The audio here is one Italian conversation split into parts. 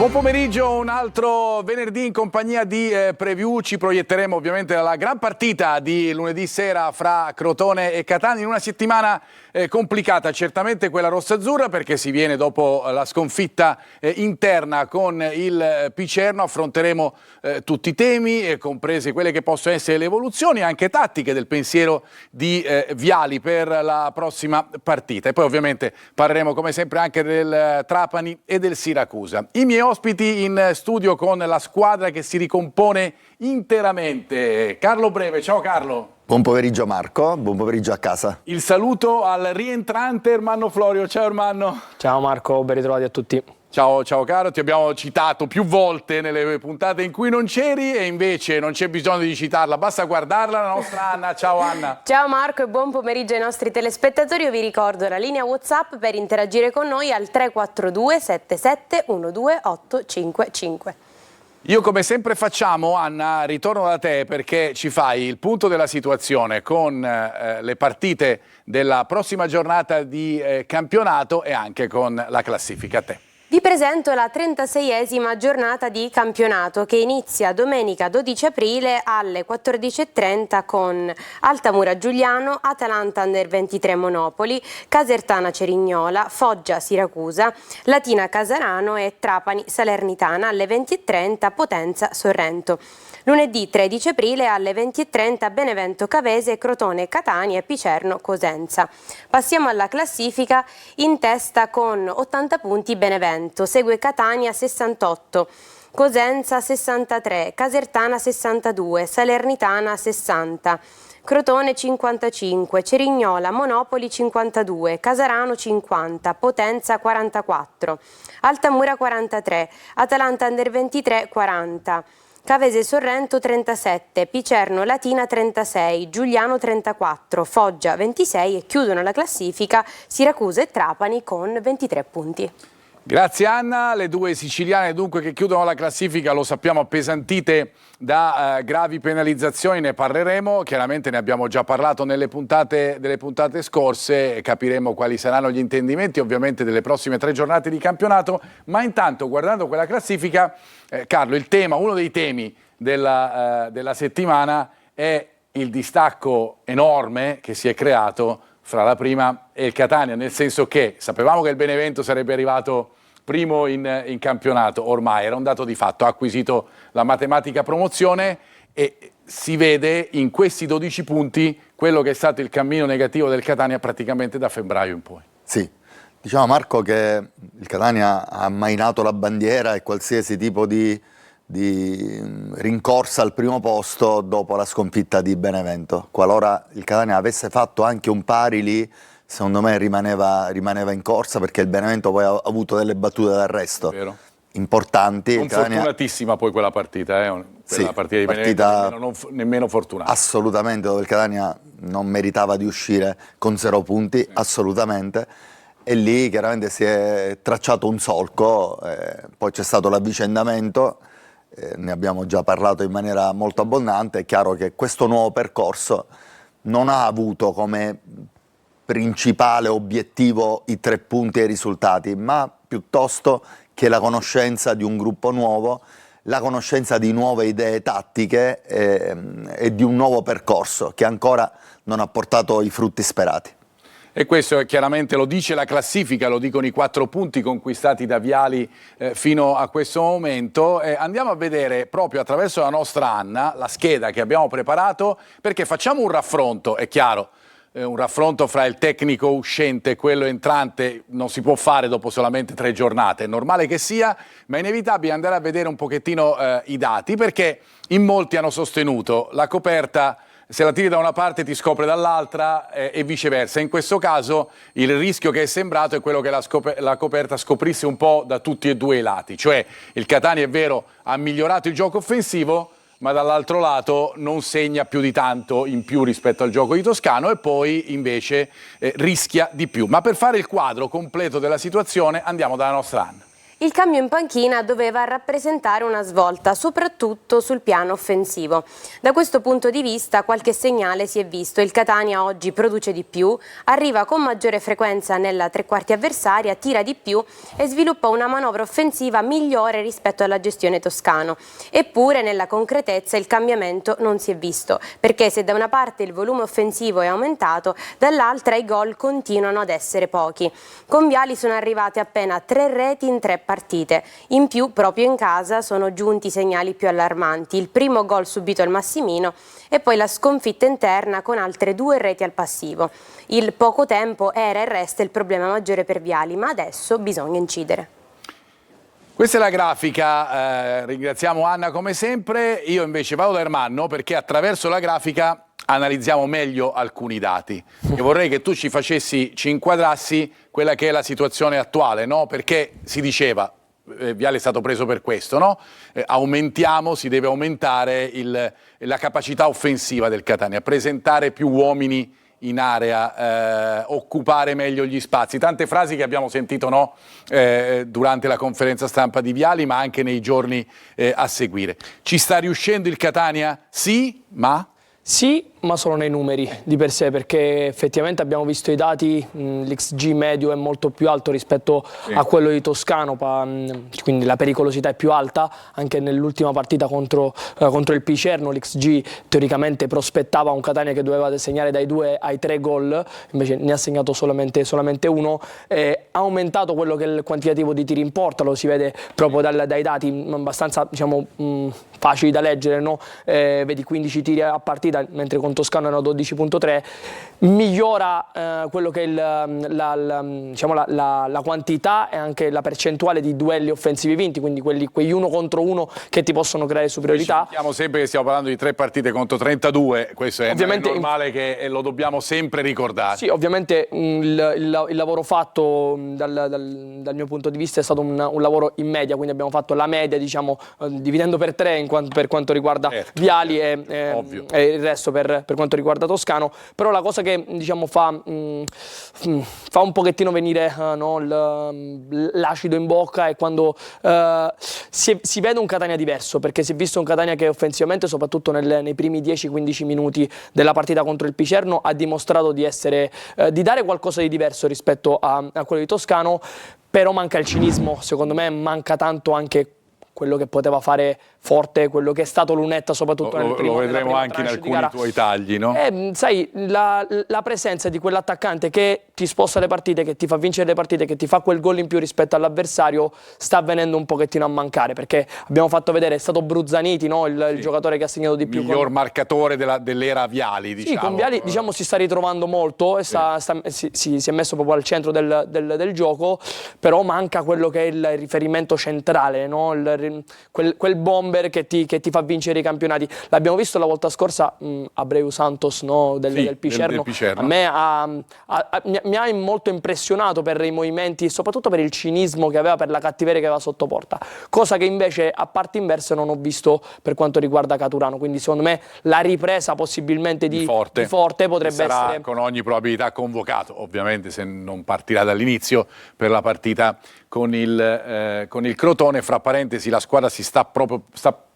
Buon pomeriggio, un altro venerdì in compagnia di Preview. Ci proietteremo ovviamente alla gran partita di lunedì sera fra Crotone e Catania in una settimana complicata, certamente quella rossa-azzurra, perché si viene dopo la sconfitta interna con il Picerno. Affronteremo tutti i temi, comprese quelle che possono essere le evoluzioni anche tattiche del pensiero di Viali per la prossima partita. E poi ovviamente parleremo come sempre anche del Trapani e del Siracusa. I miei ospiti in studio con la squadra che si ricompone interamente. Carlo Breve, ciao Carlo. Buon pomeriggio Marco, buon pomeriggio a casa. Il saluto al rientrante Ermanno Florio. Ciao Ermanno. Ciao Marco, ben ritrovati a tutti. Ciao caro, ti abbiamo citato più volte nelle puntate in cui non c'eri e invece non c'è bisogno di citarla, basta guardarla, la nostra Anna. Ciao Anna. Ciao Marco e buon pomeriggio ai nostri telespettatori. Io vi ricordo la linea WhatsApp per interagire con noi al 342 77 12855. Io come sempre facciamo, Anna, ritorno da te perché ci fai il punto della situazione con le partite della prossima giornata di campionato e anche con la classifica. A te. Vi presento la 36esima giornata di campionato che inizia domenica 12 aprile alle 14:30 con Altamura Giuliano, Atalanta Under 23 Monopoli, Casertana Cerignola, Foggia Siracusa, Latina Casarano e Trapani Salernitana alle 20:30 Potenza Sorrento. Lunedì 13 aprile alle 20:30 Benevento Cavese, Crotone Catania e Picerno Cosenza. Passiamo alla classifica. In testa con 80 punti Benevento, segue Catania 68, Cosenza 63, Casertana 62, Salernitana 60, Crotone 55, Cerignola, Monopoli 52, Casarano 50, Potenza 44, Altamura 43, Atalanta Under 23 40, Cavese Sorrento 37, Picerno Latina 36, Giuliano 34, Foggia 26 e chiudono la classifica Siracusa e Trapani con 23 punti. Grazie Anna, le due siciliane dunque che chiudono la classifica, lo sappiamo, appesantite da gravi penalizzazioni, ne parleremo, chiaramente ne abbiamo già parlato delle puntate scorse, capiremo quali saranno gli intendimenti ovviamente delle prossime 3 giornate di campionato, ma intanto guardando quella classifica, Carlo, uno dei temi della settimana è il distacco enorme che si è creato fra la prima e il Catania, nel senso che sapevamo che il Benevento sarebbe arrivato primo in campionato, ormai era un dato di fatto, ha acquisito la matematica promozione e si vede in questi 12 punti quello che è stato il cammino negativo del Catania praticamente da febbraio in poi. Sì, diciamo Marco che il Catania ha ammainato la bandiera e qualsiasi tipo di rincorsa al primo posto dopo la sconfitta di Benevento. Qualora il Catania avesse fatto anche un pari lì, secondo me rimaneva in corsa, perché il Benevento poi ha avuto delle battute d'arresto importanti. Non fortunatissima poi quella partita, quella partita di Benevento nemmeno fortunata. Assolutamente, dove il Catania non meritava di uscire con 0 punti, assolutamente. E lì chiaramente si è tracciato un solco, poi c'è stato l'avvicendamento. Ne abbiamo già parlato in maniera molto abbondante. È chiaro che questo nuovo percorso non ha avuto come principale obiettivo i 3 punti e i risultati, ma piuttosto che la conoscenza di un gruppo nuovo, la conoscenza di nuove idee tattiche e di un nuovo percorso che ancora non ha portato i frutti sperati. E questo chiaramente lo dice la classifica, lo dicono i 4 punti conquistati da Viali fino a questo momento. Andiamo a vedere proprio attraverso la nostra Anna la scheda che abbiamo preparato, perché facciamo un raffronto, è chiaro, un raffronto fra il tecnico uscente e quello entrante non si può fare dopo solamente 3 giornate, è normale che sia, ma è inevitabile andare a vedere un pochettino i dati, perché in molti hanno sostenuto la coperta, se la tiri da una parte ti scopre dall'altra e viceversa. In questo caso il rischio che è sembrato è quello che la coperta scoprisse un po' da tutti e 2 i lati, cioè il Catania è vero ha migliorato il gioco offensivo, ma dall'altro lato non segna più di tanto in più rispetto al gioco di Toscano e poi invece rischia di più. Ma per fare il quadro completo della situazione andiamo dalla nostra Anna. Il cambio in panchina doveva rappresentare una svolta, soprattutto sul piano offensivo. Da questo punto di vista qualche segnale si è visto. Il Catania oggi produce di più, arriva con maggiore frequenza nella tre quarti avversaria, tira di più e sviluppa una manovra offensiva migliore rispetto alla gestione toscano. Eppure nella concretezza il cambiamento non si è visto, perché se da una parte il volume offensivo è aumentato, dall'altra i gol continuano ad essere pochi. Con Viali sono arrivate appena 3 reti in 3 partite. In più, proprio in casa sono giunti segnali più allarmanti. Il primo gol subito al Massimino e poi la sconfitta interna con altre 2 reti al passivo. Il poco tempo era e resta il problema maggiore per Viali, ma adesso bisogna incidere. Questa è la grafica, ringraziamo Anna come sempre. Io invece vado da Ermanno perché attraverso la grafica analizziamo meglio alcuni dati. Io vorrei che tu ci inquadrassi quella che è la situazione attuale, no? Perché si diceva, Viale è stato preso per questo, no? Si deve aumentare la capacità offensiva del Catania, presentare più uomini in area, occupare meglio gli spazi. Tante frasi che abbiamo sentito, no? Durante la conferenza stampa di Viali, ma anche nei giorni a seguire. Ci sta riuscendo il Catania? Sì, ma? Sì, ma solo nei numeri di per sé, perché effettivamente abbiamo visto i dati, l'XG medio è molto più alto rispetto a quello di Toscano, quindi la pericolosità è più alta. Anche nell'ultima partita contro il Picerno l'XG teoricamente prospettava un Catania che doveva segnare dai 2 ai 3 gol, invece ne ha segnato solamente 1. Ha aumentato quello che è il quantitativo di tiri in porta, lo si vede proprio dai dati abbastanza, diciamo, facili da leggere, no? Vedi 15 tiri a partita, mentre con Toscano erano 12.3, migliora quello che è la quantità e anche la percentuale di duelli offensivi vinti, quindi quegli 1 contro 1 che ti possono creare superiorità. Diciamo sempre che stiamo parlando di 3 partite contro 32, questo è normale che lo dobbiamo sempre ricordare. Sì, ovviamente il lavoro fatto dal mio punto di vista è stato un lavoro in media, quindi abbiamo fatto la media, diciamo, dividendo per 3 per quanto riguarda Viali e il resto per quanto riguarda Toscano. Però la cosa che, diciamo, fa un pochettino venire l'acido in bocca è quando si vede un Catania diverso, perché si è visto un Catania che offensivamente, soprattutto nei primi 10-15 minuti della partita contro il Picerno, ha dimostrato di dare qualcosa di diverso rispetto a quello di Toscano. Però manca il cinismo, secondo me manca tanto anche quello che poteva fare forte, quello che è stato Lunetta, soprattutto nel primo. Lo vedremo anche in alcuni tuoi tagli, no? Sai, la presenza di quell'attaccante che ti sposta le partite, che ti fa vincere le partite, che ti fa quel gol in più rispetto all'avversario, sta venendo un pochettino a mancare, perché abbiamo fatto vedere, è stato Bruzzaniti, no? Il giocatore che ha segnato di più. Il miglior marcatore dell'era Viali, diciamo. Sì, con Viali, diciamo, si sta ritrovando molto e si è messo proprio al centro del gioco, però manca quello che è il riferimento centrale, no? Quel bomber che ti fa vincere i campionati. L'abbiamo visto la volta scorsa Abreu Santos, no? del Picerno. A me mi ha molto impressionato per i movimenti e soprattutto per il cinismo che aveva, per la cattiveria che aveva sotto porta, cosa che invece a parti inverse non ho visto per quanto riguarda Caturano. Quindi secondo me la ripresa possibilmente di Forte potrebbe sarà essere, con ogni probabilità convocato, ovviamente se non partirà dall'inizio, per la partita con il Crotone. Fra parentesi, la squadra sta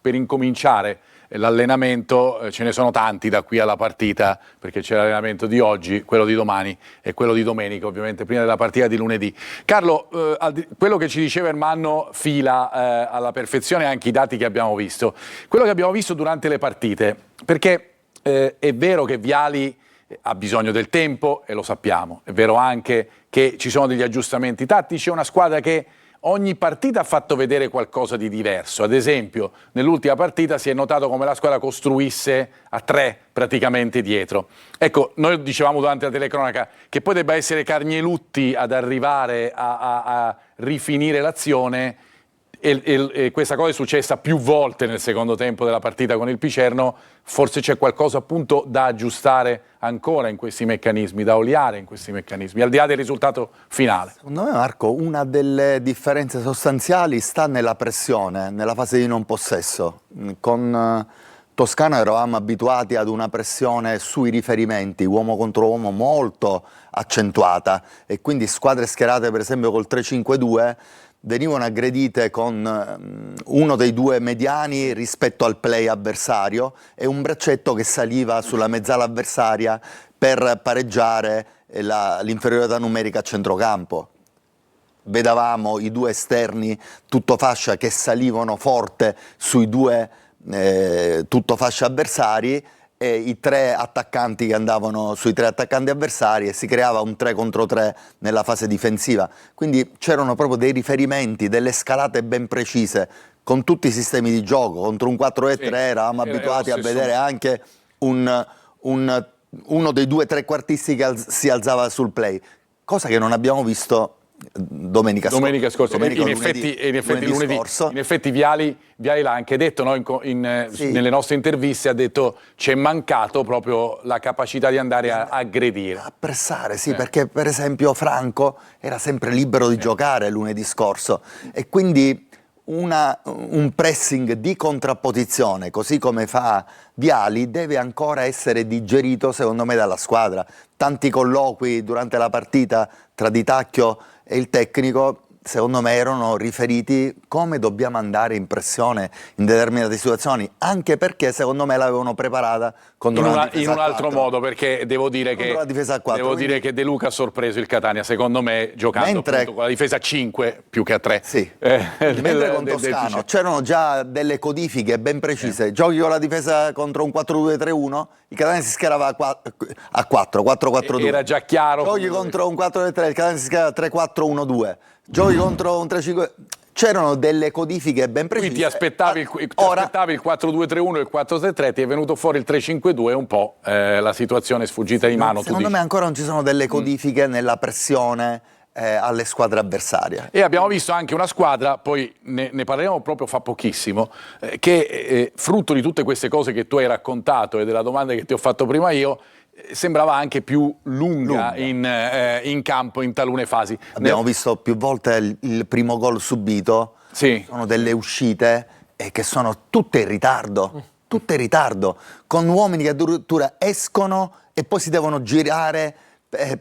per incominciare l'allenamento, ce ne sono tanti da qui alla partita, perché c'è l'allenamento di oggi, quello di domani e quello di domenica, ovviamente prima della partita di lunedì. Carlo, quello che ci diceva Ermanno fila alla perfezione anche i dati che abbiamo visto, quello che abbiamo visto durante le partite, perché è vero che Viali ha bisogno del tempo e lo sappiamo, è vero anche che ci sono degli aggiustamenti tattici, è una squadra che ogni partita ha fatto vedere qualcosa di diverso. Ad esempio, nell'ultima partita si è notato come la squadra costruisse a 3 praticamente dietro. Ecco, noi dicevamo durante la telecronaca che poi debba essere Carnielutti ad arrivare a rifinire l'azione, e questa cosa è successa più volte nel secondo tempo della partita con il Picerno. Forse c'è qualcosa appunto da aggiustare ancora in questi meccanismi, da oliare in questi meccanismi, al di là del risultato finale. Secondo me, Marco, una delle differenze sostanziali sta nella pressione, nella fase di non possesso. Con Toscano eravamo abituati ad una pressione sui riferimenti, uomo contro uomo, molto accentuata, e quindi squadre schierate per esempio col 3-5-2 venivano aggredite con uno dei due mediani rispetto al play avversario e un braccetto che saliva sulla mezzala avversaria per pareggiare l'inferiorità numerica a centrocampo. Vedevamo i due esterni tuttofascia che salivano forte sui due tuttofascia avversari e i tre attaccanti che andavano sui tre attaccanti avversari e si creava un 3 contro 3 nella fase difensiva. Quindi c'erano proprio dei riferimenti, delle scalate ben precise con tutti i sistemi di gioco. Contro un 4-3 eravamo abituati a vedere anche uno dei due trequartisti che si alzava sul play, cosa che non abbiamo visto domenica scorsa. In effetti Viali l'ha anche detto, no? Nelle nostre interviste ha detto c'è mancato proprio la capacità di andare a aggredire. A pressare, sì, perché per esempio Franco era sempre libero di giocare lunedì scorso e quindi un pressing di contrapposizione, così come fa Viali, deve ancora essere digerito secondo me dalla squadra. Tanti colloqui durante la partita tra Di Tacchio e il tecnico secondo me erano riferiti come dobbiamo andare in pressione in determinate situazioni, anche perché secondo me l'avevano preparata contro in un altro modo, perché devo dire che De Luca ha sorpreso il Catania, secondo me, giocando con la difesa a 5 più che a 3. Sì. Mentre con Toscano c'erano già delle codifiche ben precise. Giochi con la difesa contro un 4-2-3-1, il Catania si schierava a 4-4-2. Era già chiaro. Giochi contro un 4-3-3, il Catania si schierava 3-4-1-2. Giochi contro un 3-5. C'erano delle codifiche ben precise. Quindi ti aspettavi il 4-2-3-1 e il 4-3-3, ti è venuto fuori il 3-5-2 e un po' la situazione è sfuggita di mano. Secondo me ancora non ci sono delle codifiche nella pressione alle squadre avversarie. E abbiamo visto anche una squadra, poi ne parleremo proprio fa pochissimo, che frutto di tutte queste cose che tu hai raccontato e della domanda che ti ho fatto prima io, sembrava anche più lunga. In campo in talune fasi. Abbiamo visto più volte il primo gol subito, sono delle uscite che sono tutte in ritardo, con uomini che addirittura escono e poi si devono girare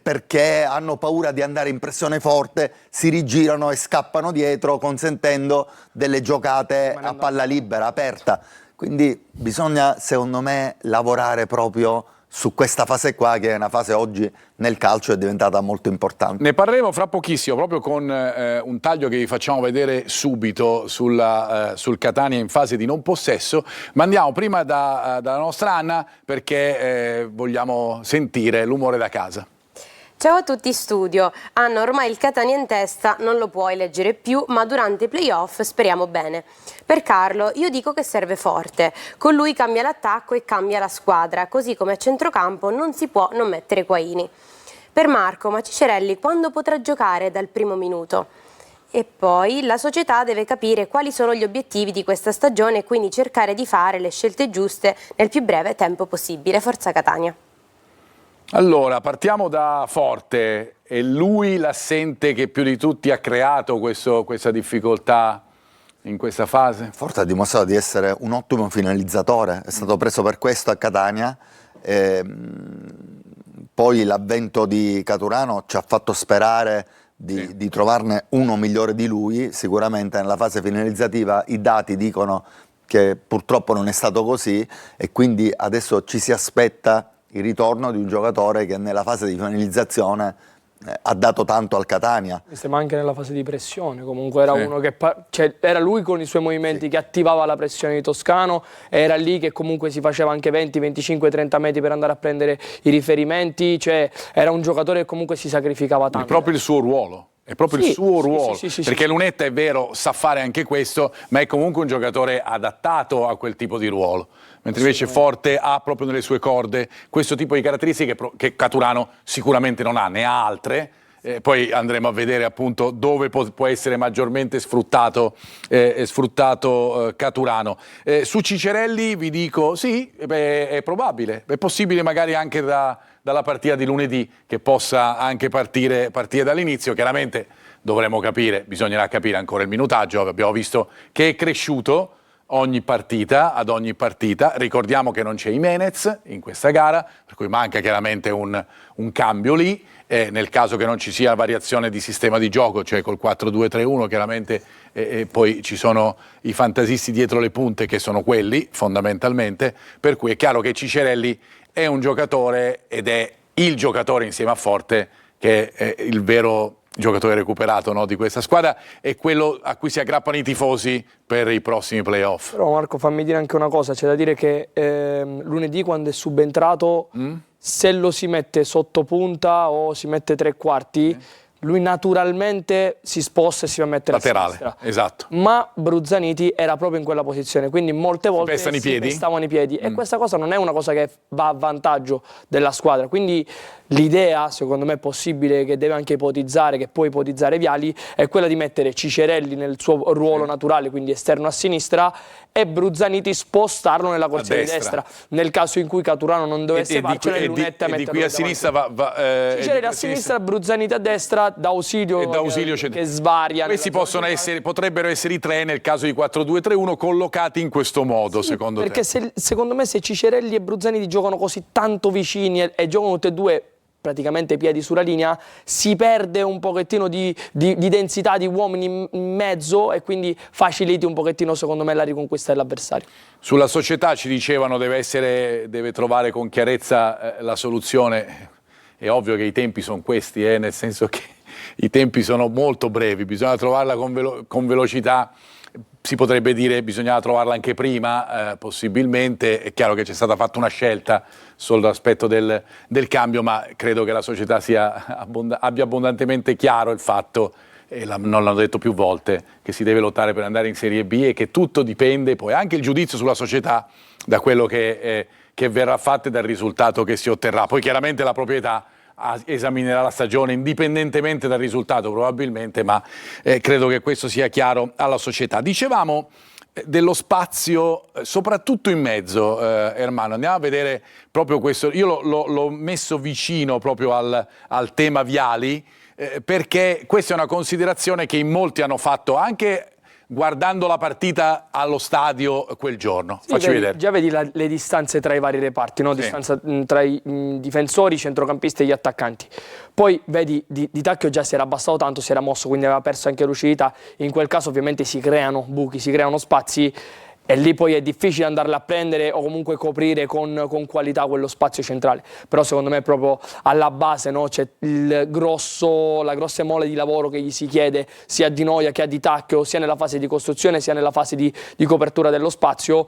perché hanno paura di andare in pressione forte, si rigirano e scappano dietro, consentendo delle giocate a palla libera, aperta. Quindi bisogna, secondo me, lavorare proprio su questa fase qua, che è una fase oggi nel calcio è diventata molto importante. Ne parleremo fra pochissimo, proprio con un taglio che vi facciamo vedere subito sul Catania in fase di non possesso, ma andiamo prima dalla nostra Anna perché vogliamo sentire l'umore da casa. Ciao a tutti in studio. Anna, ormai il Catania in testa non lo puoi leggere più, ma durante i playoff speriamo bene. Per Carlo io dico che serve forte, con lui cambia l'attacco e cambia la squadra, così come a centrocampo non si può non mettere Quaini. Per Marco, ma Cicerelli quando potrà giocare dal primo minuto? E poi la società deve capire quali sono gli obiettivi di questa stagione e quindi cercare di fare le scelte giuste nel più breve tempo possibile. Forza Catania! Allora, partiamo da Forte. È lui l'assente che più di tutti ha creato questa difficoltà in questa fase? Forte ha dimostrato di essere un ottimo finalizzatore, è stato preso per questo a Catania. Poi l'avvento di Caturano ci ha fatto sperare di trovarne uno migliore di lui. Sicuramente nella fase finalizzativa i dati dicono che purtroppo non è stato così e quindi adesso ci si aspetta il ritorno di un giocatore che nella fase di finalizzazione ha dato tanto al Catania. Ma anche nella fase di pressione, comunque era uno che era lui con i suoi movimenti che attivava la pressione di Toscano, era lì che comunque si faceva anche 20, 25, 30 metri per andare a prendere i riferimenti, cioè era un giocatore che comunque si sacrificava tanto. È proprio il suo ruolo. È proprio il suo ruolo, perché Lunetta è vero, sa fare anche questo, ma è comunque un giocatore adattato a quel tipo di ruolo, mentre invece Forte ha proprio nelle sue corde questo tipo di caratteristiche che Caturano sicuramente non ha, ne ha altre, poi andremo a vedere appunto dove può essere maggiormente sfruttato Caturano. Su Cicerelli vi dico sì, è probabile, è possibile magari anche dalla partita di lunedì che possa anche partire dall'inizio. Chiaramente dovremo capire, bisognerà capire ancora il minutaggio, abbiamo visto che è cresciuto ad ogni partita, ricordiamo che non c'è Jimenez in questa gara, per cui manca chiaramente un cambio lì nel caso che non ci sia variazione di sistema di gioco, cioè col 4-2-3-1 chiaramente, poi ci sono i fantasisti dietro le punte che sono quelli fondamentalmente, per cui è chiaro che Cicerelli è un giocatore ed è il giocatore insieme a Forte che è il vero giocatore recuperato, no, di questa squadra, è quello a cui si aggrappano i tifosi per i prossimi playoff. Però Marco, fammi dire anche una cosa, c'è da dire che lunedì quando è subentrato, se lo si mette sotto punta o si mette tre quarti, lui naturalmente si sposta e si va a mettere laterale, a sinistra. esatto. Ma Bruzzaniti era proprio in quella posizione, quindi molte volte si pestavano i piedi e questa cosa non è una cosa che va a vantaggio della squadra, quindi l'idea, secondo me possibile, che deve anche ipotizzare, che può ipotizzare Viali, è quella di mettere Cicerelli nel suo ruolo naturale, quindi esterno a sinistra, e Bruzzaniti spostarlo nella corsia di destra. Nel caso in cui Caturano non dovesse farcela, Lunetta di qui a sinistra Cicerelli a sinistra, Bruzzaniti a destra, D'Ausilio che svaria. Questi potrebbero essere i tre nel caso di 4-2-3-1 collocati in questo modo, sì, secondo te? Perché secondo me se Cicerelli e Bruzzaniti giocano così tanto vicini e giocano tutti e due praticamente piedi sulla linea, si perde un pochettino di densità di uomini in mezzo e quindi faciliti un pochettino, secondo me, la riconquista dell'avversario. Sulla società ci dicevano deve trovare con chiarezza la soluzione. È ovvio che i tempi sono questi, nel senso che i tempi sono molto brevi, bisogna trovarla con velocità. Si potrebbe dire bisognava trovarla anche prima, possibilmente. È chiaro che c'è stata fatta una scelta solo dall'aspetto del cambio, ma credo che la società abbia abbondantemente chiaro il fatto, e non l'hanno detto più volte, che si deve lottare per andare in Serie B e che tutto dipende, poi anche il giudizio sulla società, da quello che verrà fatto e dal risultato che si otterrà. Poi chiaramente la proprietà esaminerà la stagione indipendentemente dal risultato probabilmente, ma credo che questo sia chiaro alla società. Dicevamo dello spazio soprattutto in mezzo, Ermanno, andiamo a vedere proprio questo. Io l'ho messo vicino proprio al tema Viali, perché questa è una considerazione che in molti hanno fatto anche guardando la partita allo stadio quel giorno. Sì, Facci vedere. Già vedi le distanze tra i vari reparti, no? Sì. Distanza tra i difensori, i centrocampisti e gli attaccanti. Poi vedi Di Tacchio già si era abbassato tanto, si era mosso, quindi aveva perso anche lucidità. In quel caso ovviamente si creano buchi, si creano spazi e lì poi è difficile andarla a prendere o comunque coprire con qualità quello spazio centrale. Però secondo me proprio alla base, no, c'è la grossa mole di lavoro che gli si chiede sia di Noia che a Di Tacchio, sia nella fase di costruzione sia nella fase di copertura dello spazio.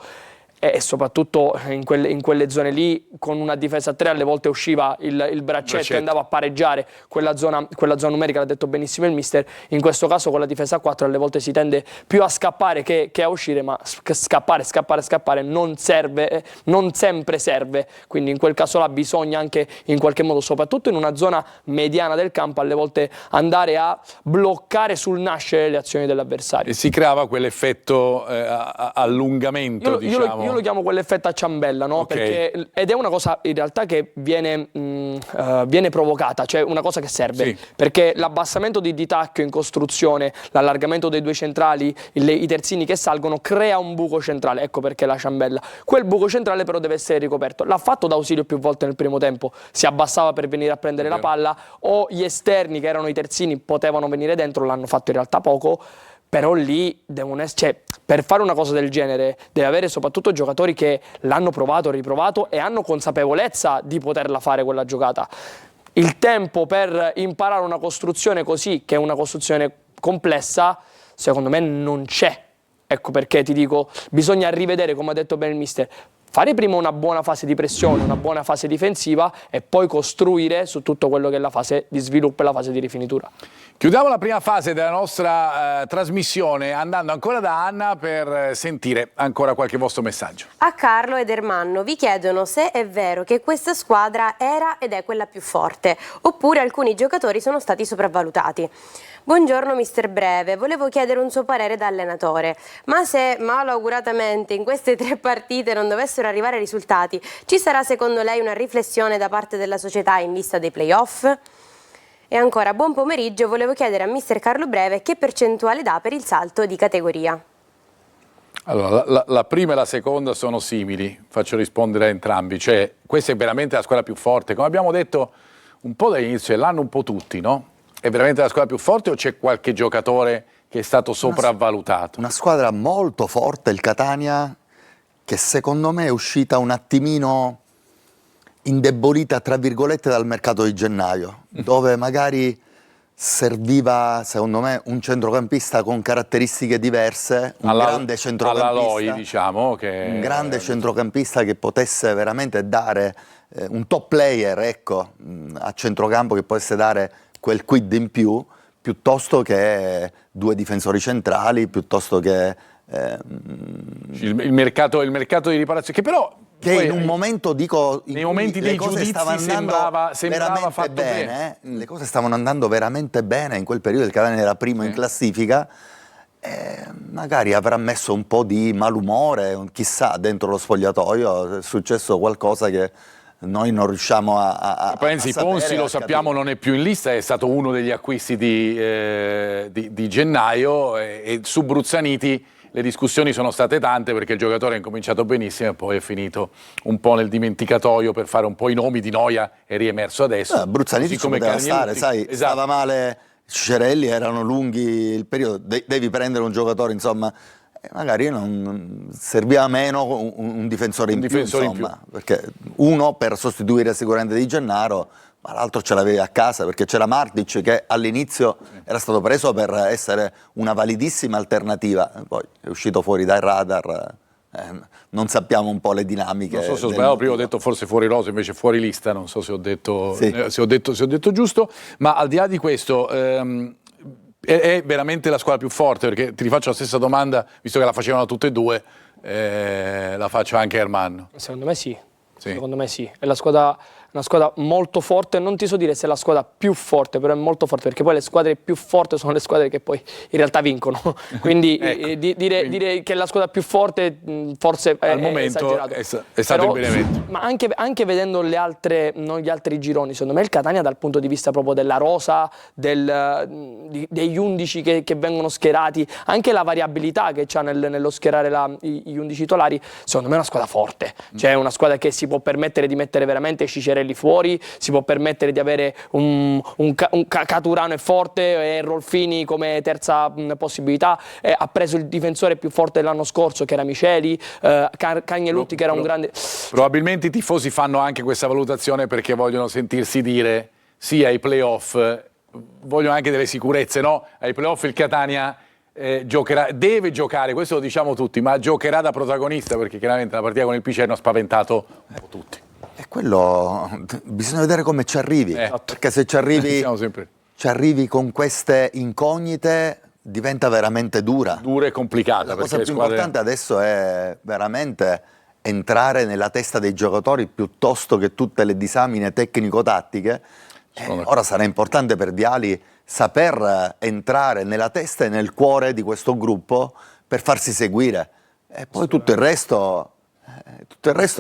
E soprattutto in quelle zone lì, con una difesa a 3 alle volte usciva il braccetto e andava a pareggiare quella zona numerica, l'ha detto benissimo il mister. In questo caso con la difesa a 4 alle volte si tende più a scappare che a uscire, ma scappare non sempre serve, quindi in quel caso là bisogna anche in qualche modo, soprattutto in una zona mediana del campo, alle volte andare a bloccare sul nascere le azioni dell'avversario. E si creava quell'effetto allungamento, diciamo. Io lo chiamo quell'effetto a ciambella, no? Okay. Ed è una cosa in realtà che viene provocata, cioè una cosa che serve, sì, perché l'abbassamento di Tacchio in costruzione, l'allargamento dei due centrali, i terzini che salgono, crea un buco centrale, ecco perché la ciambella. Quel buco centrale però deve essere ricoperto. L'ha fatto D'Ausilio più volte nel primo tempo, si abbassava per venire a prendere la palla, o gli esterni che erano i terzini potevano venire dentro, l'hanno fatto in realtà poco. Però lì per fare una cosa del genere deve avere soprattutto giocatori che l'hanno provato, riprovato e hanno consapevolezza di poterla fare quella giocata. Il tempo per imparare una costruzione così, che è una costruzione complessa, secondo me non c'è. Ecco perché ti dico, bisogna rivedere, come ha detto bene il mister, fare prima una buona fase di pressione, una buona fase difensiva e poi costruire su tutto quello che è la fase di sviluppo e la fase di rifinitura. Chiudiamo la prima fase della nostra trasmissione andando ancora da Anna per sentire ancora qualche vostro messaggio. A Carlo ed Ermanno vi chiedono se è vero che questa squadra era ed è quella più forte, oppure alcuni giocatori sono stati sopravvalutati. Buongiorno mister Breve, volevo chiedere un suo parere da allenatore, ma se malauguratamente in queste 3 partite non dovessero arrivare risultati, ci sarà secondo lei una riflessione da parte della società in vista dei playoff? E ancora, buon pomeriggio, volevo chiedere a mister Carlo Breve che percentuale dà per il salto di categoria. Allora, la prima e la seconda sono simili, faccio rispondere a entrambi, cioè questa è veramente la squadra più forte. Come abbiamo detto un po' dall'inizio dell'anno, un po' tutti, no? È veramente la squadra più forte o c'è qualche giocatore che è stato sopravvalutato? Una squadra molto forte, il Catania, che secondo me è uscita un attimino indebolita, tra virgolette, dal mercato di gennaio, dove magari serviva, secondo me, un centrocampista con caratteristiche diverse, grande centrocampista, alla Loi, diciamo, un grande centrocampista che potesse veramente dare un top player, ecco, a centrocampo, che potesse dare quel quid in più, piuttosto che due difensori centrali, piuttosto che il mercato di riparazione, che però che in un momento, dico, nei momenti dei giudizi sembrava fatto bene. Le cose stavano andando veramente bene in quel periodo. Il Catania era primo in classifica, magari avrà messo un po' di malumore, chissà, dentro lo spogliatoio è successo qualcosa che noi non riusciamo a Pensi, Ponzi, lo sappiamo, non è più in lista, è stato uno degli acquisti di gennaio, e su Bruzzaniti le discussioni sono state tante, perché il giocatore ha incominciato benissimo e poi è finito un po' nel dimenticatoio per fare un po' i nomi. Di Noia è riemerso adesso. Bruzzaniti ci poteva stare, sai, esatto. Stava male Cicerelli, erano lunghi il periodo, devi prendere un giocatore, insomma, magari non serviva meno un difensore in più, insomma, perché uno per sostituire sicuramente Di Gennaro, ma l'altro ce l'avevi a casa, perché c'era Martic che all'inizio era stato preso per essere una validissima alternativa, poi è uscito fuori dai radar, non sappiamo un po' le dinamiche. Non so se ho sbagliato, prima ho detto forse fuori rosa, invece fuori lista, non so se ho detto, se ho detto giusto, ma al di là di questo è veramente la squadra più forte, perché ti rifaccio la stessa domanda, visto che la facevano tutte e due, la faccio anche a Ermanno. Secondo me sì. Secondo me sì, è una squadra molto forte, non ti so dire se è la squadra più forte, però è molto forte, perché poi le squadre più forti sono le squadre che poi in realtà vincono, quindi ecco, dire che è la squadra più forte forse al momento è stato il Benevento. Ma anche vedendo gli altri gironi, secondo me il Catania dal punto di vista proprio della rosa, degli 11 che vengono schierati, anche la variabilità che c'ha nello schierare gli 11 titolari, secondo me è una squadra forte, cioè una squadra che si può permettere di mettere veramente Cicerelli fuori, si può permettere di avere un Caturano è forte e Rolfini come terza possibilità, ha preso il difensore più forte dell'anno scorso che era Miceli, Cagnelutti che era un grande... Probabilmente i tifosi fanno anche questa valutazione perché vogliono sentirsi dire sì ai playoff, vogliono anche delle sicurezze, no? Ai playoff il Catania deve giocare, questo lo diciamo tutti, ma giocherà da protagonista, perché chiaramente la partita con il Picerno ha spaventato un po' tutti. E quello bisogna vedere come ci arrivi, perché se ci arrivi con queste incognite diventa veramente dura. Dura e complicata. La cosa più importante adesso è veramente entrare nella testa dei giocatori piuttosto che tutte le disamine tecnico-tattiche. Ora sarà importante per Viali saper entrare nella testa e nel cuore di questo gruppo per farsi seguire, e poi tutto il resto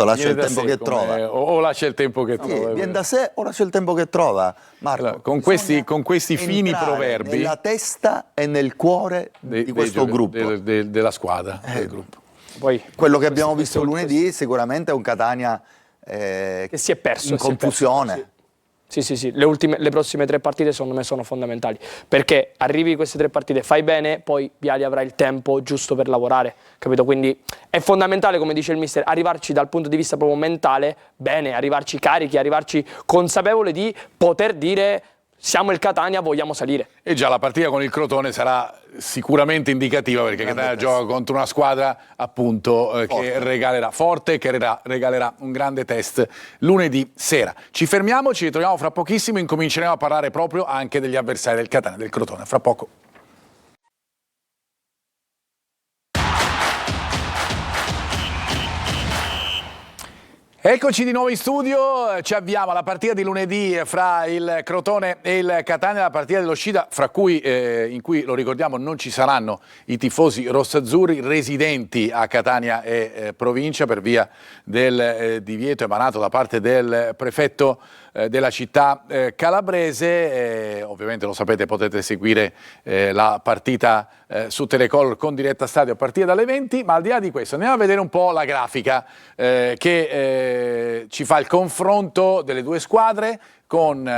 lascia il tempo che trova. O lascia il tempo che trova. Viene da sé o lascia il tempo che trova. Marco, allora, con questi fini proverbi nella testa e nel cuore di questo gruppo. Della squadra. Del gruppo. Poi, quello che abbiamo visto lunedì sicuramente è un Catania che si è perso. In confusione. Sì. Le prossime 3 partite secondo me sono fondamentali, perché arrivi queste 3 partite, fai bene, poi Viali avrà il tempo giusto per lavorare, capito? Quindi è fondamentale, come dice il mister, arrivarci dal punto di vista proprio mentale bene, arrivarci carichi, arrivarci consapevoli di poter dire siamo il Catania, vogliamo salire. E già la partita con il Crotone sarà sicuramente indicativa, perché Catania gioca contro una squadra appunto che regalerà un grande test lunedì sera. Ci fermiamo, ci ritroviamo fra pochissimo, incominceremo a parlare proprio anche degli avversari del Catania, del Crotone, fra poco. Eccoci di nuovo in studio, ci avviamo alla partita di lunedì fra il Crotone e il Catania, la partita dell'uscita in cui, lo ricordiamo, non ci saranno i tifosi rossazzurri residenti a Catania e provincia per via del divieto emanato da parte del prefetto della città calabrese. Ovviamente lo sapete, potete seguire la partita su Telecolor con diretta stadio a partire dalle 20, ma al di là di questo andiamo a vedere un po' la grafica che ci fa il confronto delle due squadre con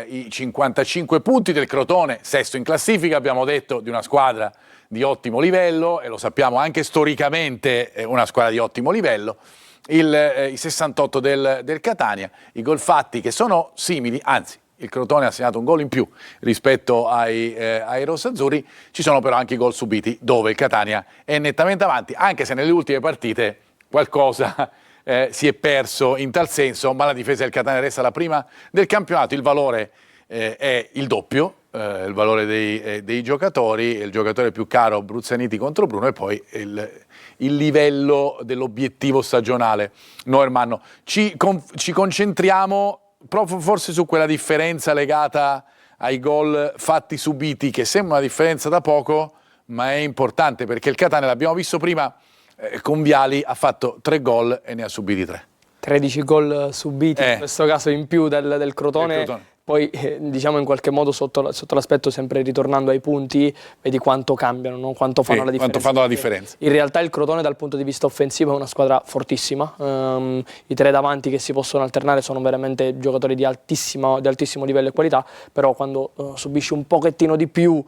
i 55 punti del Crotone, sesto in classifica, abbiamo detto, di una squadra di ottimo livello, e lo sappiamo anche storicamente una squadra di ottimo livello, i 68 del Catania, i gol fatti che sono simili, anzi il Crotone ha segnato un gol in più rispetto ai rossazzurri, ci sono però anche i gol subiti dove il Catania è nettamente avanti, anche se nelle ultime partite qualcosa si è perso in tal senso, ma la difesa del Catania resta la prima del campionato, il valore è il doppio, il valore dei giocatori, il giocatore più caro Bruzzaniti contro Bruno, e poi il livello dell'obiettivo stagionale Neumann. Ci concentriamo proprio forse su quella differenza legata ai gol fatti subiti, che sembra una differenza da poco, ma è importante, perché il Catania, l'abbiamo visto prima, con Viali ha fatto 3 gol e ne ha subiti 3. 13 gol subiti, in questo caso in più del Crotone. Poi diciamo in qualche modo sotto l'aspetto, sempre ritornando ai punti, vedi quanto cambiano, no? Quanto fanno la differenza. Quanto fanno la differenza. In realtà il Crotone dal punto di vista offensivo è una squadra fortissima, i 3 davanti che si possono alternare sono veramente giocatori di altissimo livello e qualità, però quando subisci un pochettino di più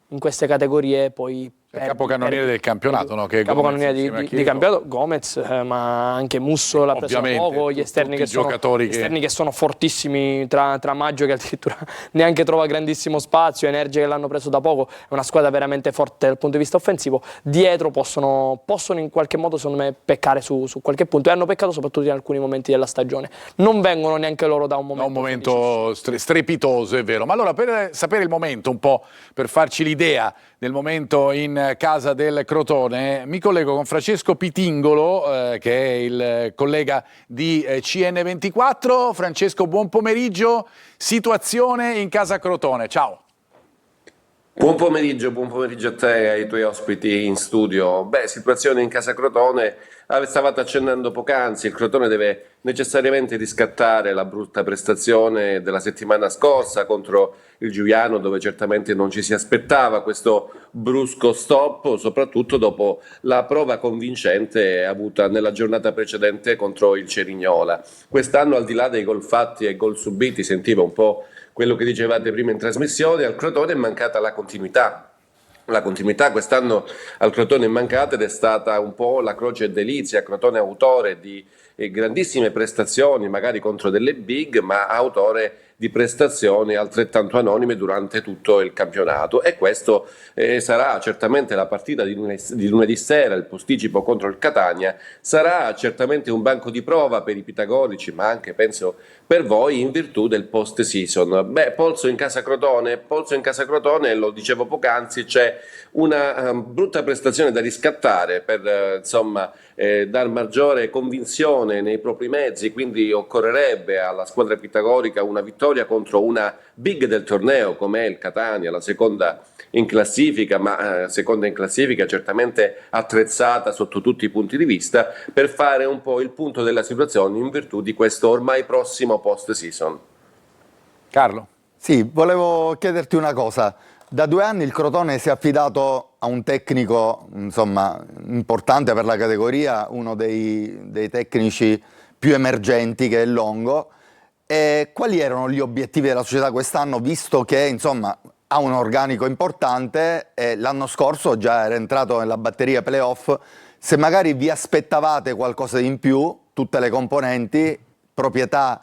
in queste categorie poi... Il capocannoniere del campionato, no? Che è capocannoniere di campionato, Gomez, ma anche Musso l'ha preso da poco, gli esterni che sono fortissimi tra Maggio, che addirittura neanche trova grandissimo spazio, Energia che l'hanno preso da poco, è una squadra veramente forte dal punto di vista offensivo. Dietro possono in qualche modo, secondo me, peccare su qualche punto, e hanno peccato soprattutto in alcuni momenti della stagione. Non vengono neanche loro da un momento strepitoso, è vero. Ma allora, per sapere il momento un po', per farci l'idea del momento in casa del Crotone, mi collego con Francesco Pitingolo, che è il collega di CN24. Francesco, buon pomeriggio. Situazione in casa Crotone, ciao. Buon pomeriggio a te e ai tuoi ospiti in studio. Situazione in casa Crotone, stavate accennando poc'anzi, il Crotone deve necessariamente riscattare la brutta prestazione della settimana scorsa contro il Giuliano, dove certamente non ci si aspettava questo brusco stop, soprattutto dopo la prova convincente avuta nella giornata precedente contro il Cerignola. Quest'anno, al di là dei gol fatti e gol subiti, sentiva un po' quello che dicevate prima in trasmissione, al Crotone è mancata la continuità. La continuità quest'anno al Crotone è mancata ed è stata un po' la croce e delizia. Crotone è autore di grandissime prestazioni, magari contro delle big, ma autore di prestazioni altrettanto anonime durante tutto il campionato, e questo sarà certamente la partita di lunedì sera, il posticipo contro il Catania, sarà certamente un banco di prova per i pitagorici, ma anche penso per voi, in virtù del post season. Polso in casa Crotone, lo dicevo poc'anzi, c'è una brutta prestazione da riscattare per dar maggiore convinzione nei propri mezzi, quindi occorrerebbe alla squadra pitagorica una vittoria contro una big del torneo come è il Catania, la seconda in classifica, ma seconda in classifica certamente attrezzata sotto tutti i punti di vista, per fare un po' il punto della situazione in virtù di questo ormai prossimo post season. Carlo? Sì, volevo chiederti una cosa. Da 2 anni il Crotone si è affidato a un tecnico, importante per la categoria, uno dei tecnici più emergenti, che è Longo. E quali erano gli obiettivi della società quest'anno, visto che ha un organico importante e l'anno scorso già era entrato nella batteria playoff? Se magari vi aspettavate qualcosa di in più, tutte le componenti, proprietà,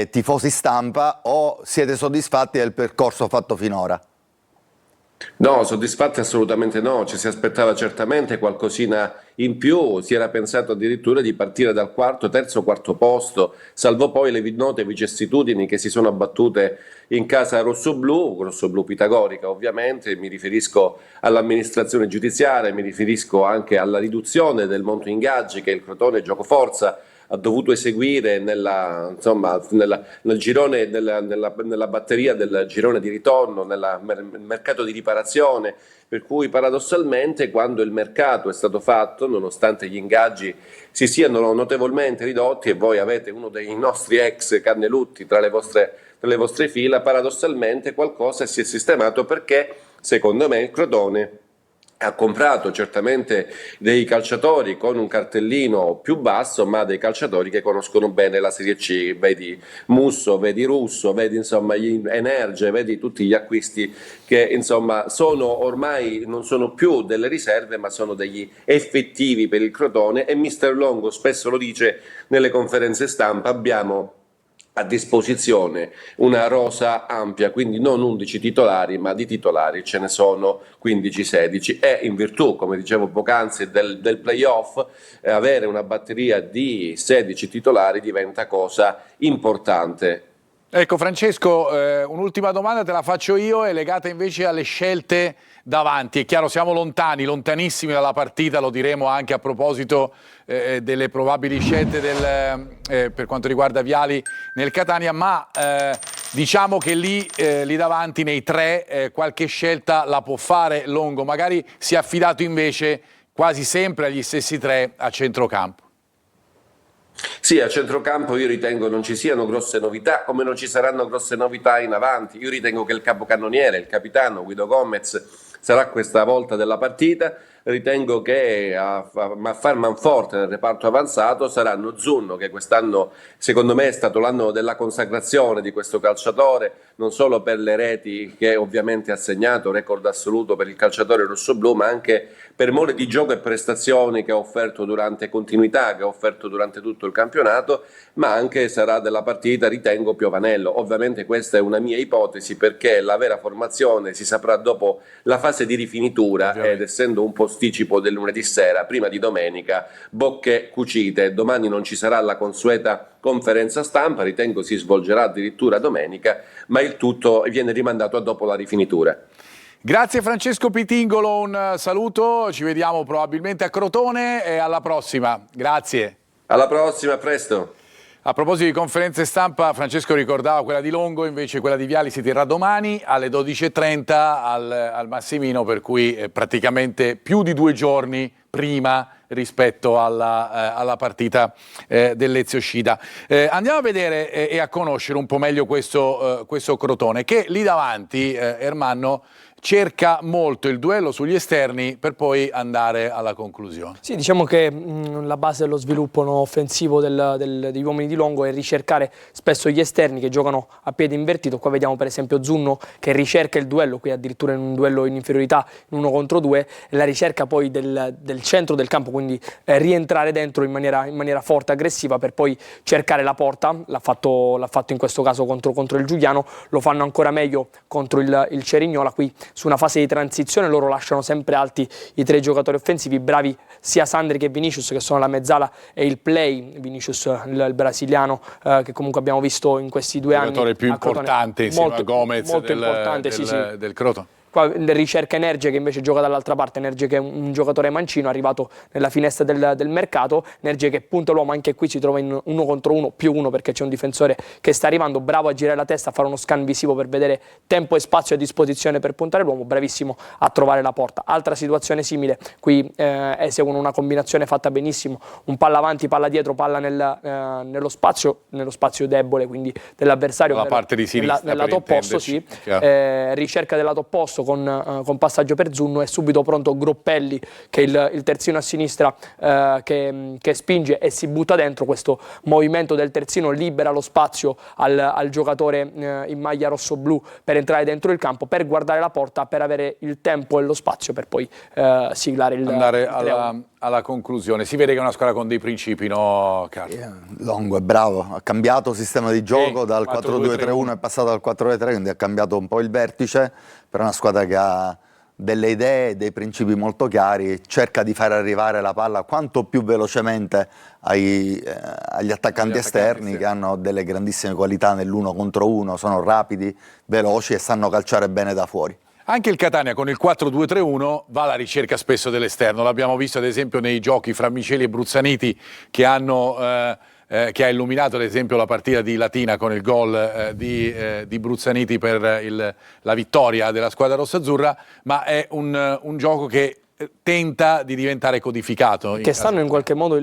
tifosi, stampa, o siete soddisfatti del percorso fatto finora? No, soddisfatti assolutamente no, ci si aspettava certamente qualcosina in più, si era pensato addirittura di partire dal terzo, quarto posto, salvo poi le note vicissitudini che si sono abbattute in casa rossoblù pitagorica ovviamente. Mi riferisco all'amministrazione giudiziaria, mi riferisco anche alla riduzione del monte ingaggi che il Crotone Giocoforza ha dovuto eseguire nella batteria del girone di ritorno, nel mercato di riparazione, per cui paradossalmente quando il mercato è stato fatto, nonostante gli ingaggi si siano notevolmente ridotti e voi avete uno dei nostri ex Cannelutti tra le vostre fila, paradossalmente qualcosa si è sistemato, perché secondo me il Crotone ha comprato certamente dei calciatori con un cartellino più basso, ma dei calciatori che conoscono bene la Serie C, vedi Musso, vedi Russo, vedi insomma gli Energe, vedi tutti gli acquisti che insomma sono ormai non sono più delle riserve, ma sono degli effettivi per il Crotone, e Mister Longo spesso lo dice nelle conferenze stampa: abbiamo a disposizione una rosa ampia, quindi non 11 titolari, ma di titolari ce ne sono 15-16, e in virtù, come dicevo poc'anzi, del playoff, avere una batteria di 16 titolari diventa cosa importante. Ecco Francesco, un'ultima domanda te la faccio io, è legata invece alle scelte davanti. È chiaro, siamo lontani, lontanissimi dalla partita, lo diremo anche a proposito delle probabili scelte per quanto riguarda Viali nel Catania, ma diciamo che lì davanti nei tre qualche scelta la può fare Longo, magari si è affidato invece quasi sempre agli stessi tre a centrocampo. Sì, a centrocampo io ritengo non ci siano grosse novità, come non ci saranno grosse novità in avanti. Io ritengo che il capocannoniere, il capitano Guido Gomez, sarà questa volta della partita. Ritengo che a far manforte nel reparto avanzato saranno Zunno, che quest'anno secondo me è stato l'anno della consacrazione di questo calciatore, non solo per le reti che ovviamente ha segnato, record assoluto per il calciatore rossoblù, ma anche per mole di gioco e prestazioni che ha offerto durante continuità, che ha offerto durante tutto il campionato, ma anche sarà della partita, ritengo, Piovanello. Ovviamente questa è una mia ipotesi, perché la vera formazione si saprà dopo la fase di rifinitura, ed essendo un posticipo del lunedì sera, prima di domenica, bocche cucite. Domani non ci sarà la consueta conferenza stampa, ritengo si svolgerà addirittura domenica, ma il tutto viene rimandato a dopo la rifinitura. Grazie Francesco Pitingolo, un saluto, ci vediamo probabilmente a Crotone e alla prossima. Grazie. Alla prossima, a presto. A proposito di conferenze stampa, Francesco ricordava quella di Longo, invece quella di Viali si terrà domani alle 12:30 al Massimino, per cui praticamente più di 2 giorni prima rispetto alla partita del Lezio Scida. Andiamo a vedere e a conoscere un po' meglio questo Crotone, che lì davanti, Ermanno, cerca molto il duello sugli esterni per poi andare alla conclusione. Sì, diciamo che la base dello sviluppo offensivo degli uomini di Longo è ricercare spesso gli esterni che giocano a piede invertito. Qua vediamo per esempio Zunno che ricerca il duello, qui addirittura in un duello in inferiorità, in 1 contro 2, e la ricerca poi del centro del campo, quindi rientrare dentro in maniera forte, aggressiva, per poi cercare la porta. L'ha fatto in questo caso contro il Giuliano, lo fanno ancora meglio contro il Cerignola. Qui su una fase di transizione loro lasciano sempre alti i 3 giocatori offensivi, bravi sia Sandri che Vinicius, che sono la mezzala e il play. Vinicius, il brasiliano, che comunque abbiamo visto in questi 2 anni. Il giocatore più importante insieme a Gomez del Crotone. Qua ricerca Energe, che invece gioca dall'altra parte. Energe che è un giocatore mancino, arrivato nella finestra del mercato. Energe che punta l'uomo, anche qui si trova in 1 contro 1 più 1, perché c'è un difensore che sta arrivando, bravo a girare la testa, a fare uno scan visivo per vedere tempo e spazio a disposizione per puntare l'uomo, bravissimo a trovare la porta. Altra situazione simile, qui eseguono una combinazione fatta benissimo, un palla avanti, palla dietro, palla nello spazio debole quindi dell'avversario, la parte di sinistra, nel lato opposto, sì. Ricerca del lato opposto con passaggio per Zunno, è subito pronto Groppelli, che è il terzino a sinistra, che spinge e si butta dentro. Questo movimento del terzino libera lo spazio al giocatore in maglia rosso-blu per entrare dentro il campo, per guardare la porta, per avere il tempo e lo spazio per poi siglare andare alla conclusione. Si vede che è una squadra con dei principi, no Carlo? Longo è bravo, ha cambiato sistema di gioco, dal 4-2-3-1 è passato al 4-2-3, quindi ha cambiato un po' il vertice, però è una squadra che ha delle idee, dei principi molto chiari, cerca di far arrivare la palla quanto più velocemente agli attaccanti esterni, che hanno delle grandissime qualità nell'1 contro 1, sono rapidi, veloci e sanno calciare bene da fuori. Anche il Catania con il 4-2-3-1 va alla ricerca spesso dell'esterno, l'abbiamo visto ad esempio nei giochi fra Miceli e Bruzzaniti, che ha illuminato ad esempio la partita di Latina con il gol di Bruzzaniti per la vittoria della squadra rossazzurra, ma è un gioco che tenta di diventare codificato. Che stanno in qualche modo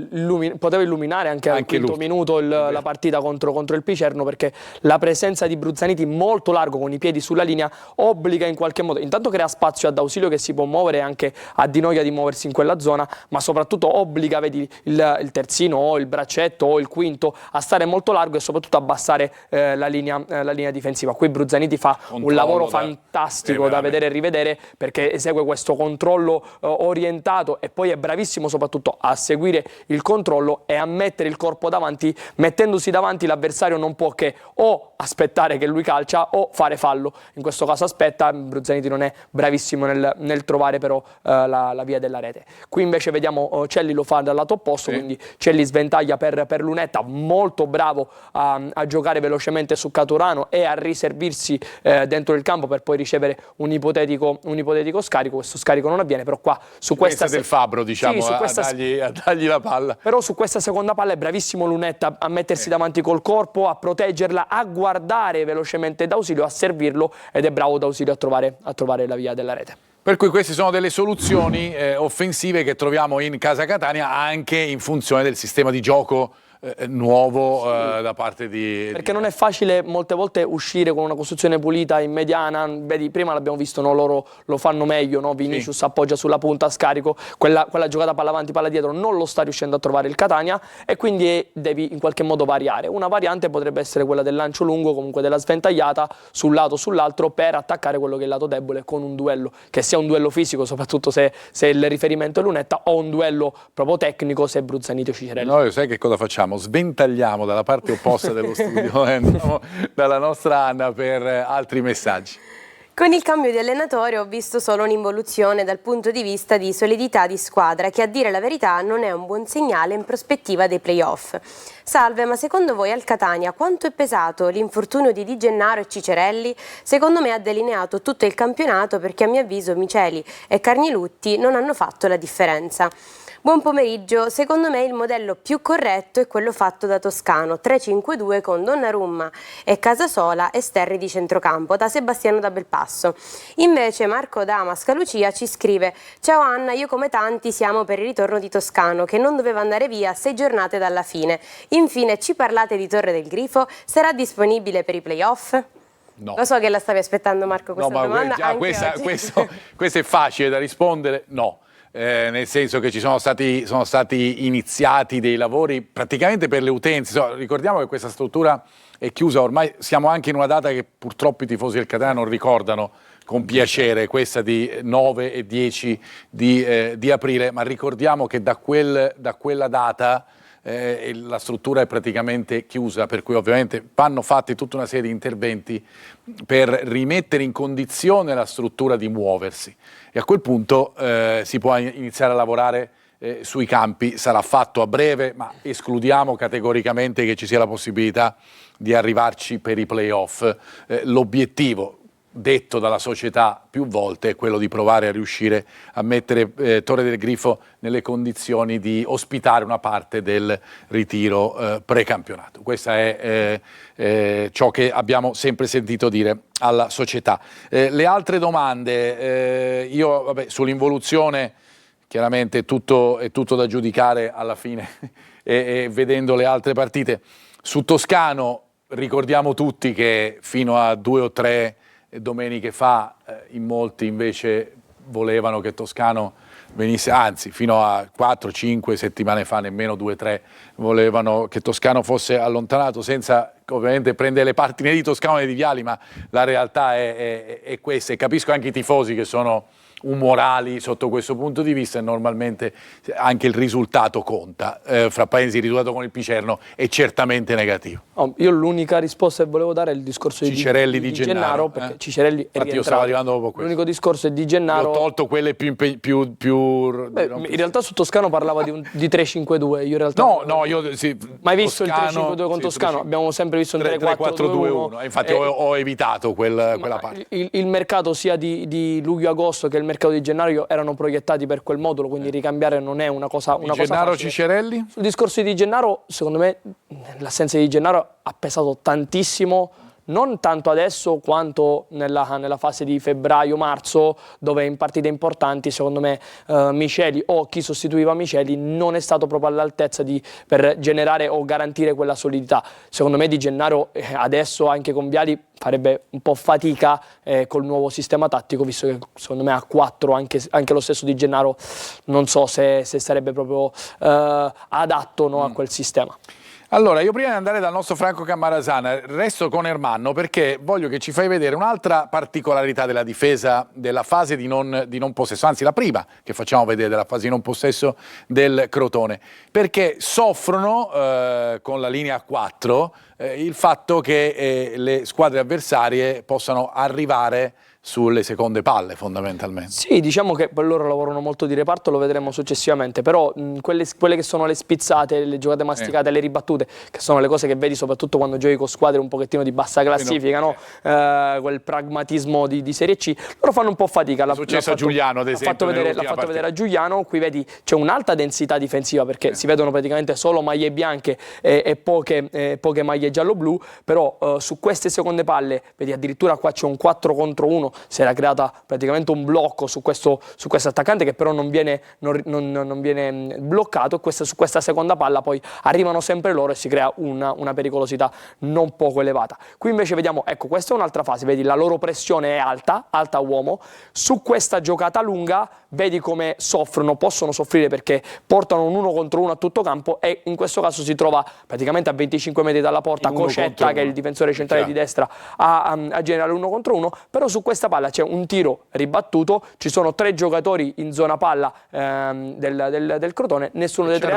poteva illuminare anche al quinto minuto la partita contro il Picerno, perché la presenza di Bruzzaniti molto largo con i piedi sulla linea obbliga in qualche modo, intanto crea spazio ad Ausilio che si può muovere, anche a Di Noia di muoversi in quella zona, ma soprattutto obbliga, vedi, il terzino o il braccetto o il quinto a stare molto largo e soprattutto abbassare la linea difensiva. Qui Bruzzaniti fa un lavoro fantastico da vedere e rivedere, perché esegue questo controllo orientato e poi è bravissimo soprattutto a seguire il controllo e a mettere il corpo davanti. Mettendosi davanti l'avversario non può che o aspettare che lui calcia o fare fallo. In questo caso aspetta. Bruzzaniti non è bravissimo nel trovare però la via della rete. Qui invece vediamo Celli lo fa dal lato opposto, quindi Celli sventaglia per Lunetta, molto bravo a giocare velocemente su Caturano e a riservirsi dentro il campo per poi ricevere un ipotetico scarico. Questo scarico non avviene, però qua su questa del Fabbro, diciamo, sì, a dargli la palla. Però su questa seconda palla è bravissimo Lunetta a mettersi davanti col corpo, a proteggerla, a guardare velocemente D'Ausilio, a servirlo, ed è bravo D'Ausilio a trovare la via della rete. Per cui queste sono delle soluzioni offensive che troviamo in Casa Catania anche in funzione del sistema di gioco nuovo da parte perché non è facile molte volte uscire con una costruzione pulita in mediana. Vedi, prima l'abbiamo visto, no? Loro lo fanno meglio, no? Vinicius appoggia sulla punta a scarico, quella giocata palla avanti palla dietro non lo sta riuscendo a trovare il Catania, e quindi devi in qualche modo variare. Una variante potrebbe essere quella del lancio lungo, comunque della sventagliata sul lato sull'altro, per attaccare quello che è il lato debole con un duello, che sia un duello fisico soprattutto se il riferimento è Lunetta, o un duello proprio tecnico se Bruzzaniti o Cicerelli. Noi sai che cosa facciamo? Sventagliamo dalla parte opposta dello studio e andiamo dalla nostra Anna per altri messaggi. Con il cambio di allenatore ho visto solo un'involuzione dal punto di vista di solidità di squadra, che a dire la verità non è un buon segnale in prospettiva dei play-off. Salve, ma secondo voi al Catania quanto è pesato l'infortunio di Di Gennaro e Cicerelli? Secondo me ha delineato tutto il campionato, perché a mio avviso Miceli e Carnilutti non hanno fatto la differenza. Buon pomeriggio, secondo me il modello più corretto è quello fatto da Toscano, 3-5-2 con Donnarumma e Casasola esterni di centrocampo, da Sebastiano da Belpasso. Invece Marco da Mascalucia ci scrive: ciao Anna, io come tanti siamo per il ritorno di Toscano, che non doveva andare via 6 giornate dalla fine. Infine ci parlate di Torre del Grifo, sarà disponibile per i playoff? No. Lo so che la stavi aspettando Marco questa domanda. Questo è facile da rispondere, no. Nel senso che ci sono stati iniziati dei lavori praticamente per le utenze. Ricordiamo che questa struttura è chiusa, ormai siamo anche in una data che purtroppo i tifosi del Catania non ricordano con piacere, questa di 9 e 10 di aprile, ma ricordiamo che da quella data la struttura è praticamente chiusa, per cui ovviamente vanno fatti tutta una serie di interventi per rimettere in condizione la struttura di muoversi, e a quel punto si può iniziare a lavorare sui campi. Sarà fatto a breve, ma escludiamo categoricamente che ci sia la possibilità di arrivarci per i playoff. L'obiettivo detto dalla società più volte è quello di provare a riuscire a mettere Torre del Grifo nelle condizioni di ospitare una parte del ritiro precampionato. Questo è ciò che abbiamo sempre sentito dire alla società. Le altre domande, sull'involuzione chiaramente è tutto da giudicare alla fine e vedendo le altre partite. Su Toscano ricordiamo tutti che fino a 2 o 3 domeniche fa in molti invece volevano che Toscano venisse, anzi fino a 4-5 settimane fa, nemmeno 2-3, volevano che Toscano fosse allontanato, senza ovviamente prendere le parti né di Toscano né di Viali, ma la realtà è questa, e capisco anche i tifosi che sono umorali sotto questo punto di vista, e normalmente anche il risultato conta. Fra parentesi, il risultato con il Picerno è certamente negativo. Io l'unica risposta che volevo dare è il discorso Cicerelli di Gennaro, perché Cicerelli è infatti io stavo arrivando dopo questo. L'unico discorso è di Gennaro. Ho tolto quelle più in realtà su Toscano parlava di 3-5-2. Io in realtà mai visto Toscano, il 3-5-2 con Toscano, abbiamo sempre visto il 3-4-2-1. Infatti ho evitato quella parte. Il mercato sia di luglio-agosto che il mercato di gennaio erano proiettati per quel modulo, quindi ricambiare non è una cosa Gennaro facile. Cicerelli? Sul discorso di Gennaro, secondo me l'assenza di Gennaro ha pesato tantissimo non tanto adesso quanto nella fase di febbraio-marzo, dove in partite importanti secondo me Miceli o chi sostituiva Miceli non è stato proprio all'altezza per generare o garantire quella solidità. Secondo me Di Gennaro adesso anche con Viali farebbe un po' fatica col nuovo sistema tattico, visto che secondo me a 4 anche lo stesso Di Gennaro non so se sarebbe proprio adatto, no, a quel sistema. Allora, io prima di andare dal nostro Franco Cammarasana resto con Ermanno, perché voglio che ci fai vedere un'altra particolarità della difesa della fase di non possesso, anzi la prima che facciamo vedere della fase di non possesso del Crotone, perché soffrono con la linea a 4 il fatto che le squadre avversarie possano arrivare sulle seconde palle fondamentalmente. Sì, diciamo che per loro lavorano molto di reparto, lo vedremo successivamente, però quelle che sono le spizzate, le giocate masticate, le ribattute, che sono le cose che vedi soprattutto quando giochi con squadre un pochettino di bassa classifica, no? Quel pragmatismo di Serie C, loro fanno un po' fatica. È successo a Giuliano, ad esempio. L'ha fatto vedere a Giuliano, qui vedi c'è un'alta densità difensiva, perché si vedono praticamente solo maglie bianche e poche maglie giallo-blu, però su queste seconde palle, vedi addirittura qua c'è un 4 contro 1, si era creata praticamente un blocco su questo attaccante che però non viene bloccato, e su questa seconda palla poi arrivano sempre loro e si crea una pericolosità non poco elevata. Qui invece vediamo, ecco, questa è un'altra fase, vedi la loro pressione è alta uomo, su questa giocata lunga vedi come possono soffrire perché portano un 1 contro 1 a tutto campo, e in questo caso si trova praticamente a 25 metri dalla porta Coscetta, che è il difensore centrale di destra, a generare 1 contro 1, però su questa palla c'è un tiro ribattuto, ci sono 3 giocatori in zona palla del Crotone, nessuno dei 3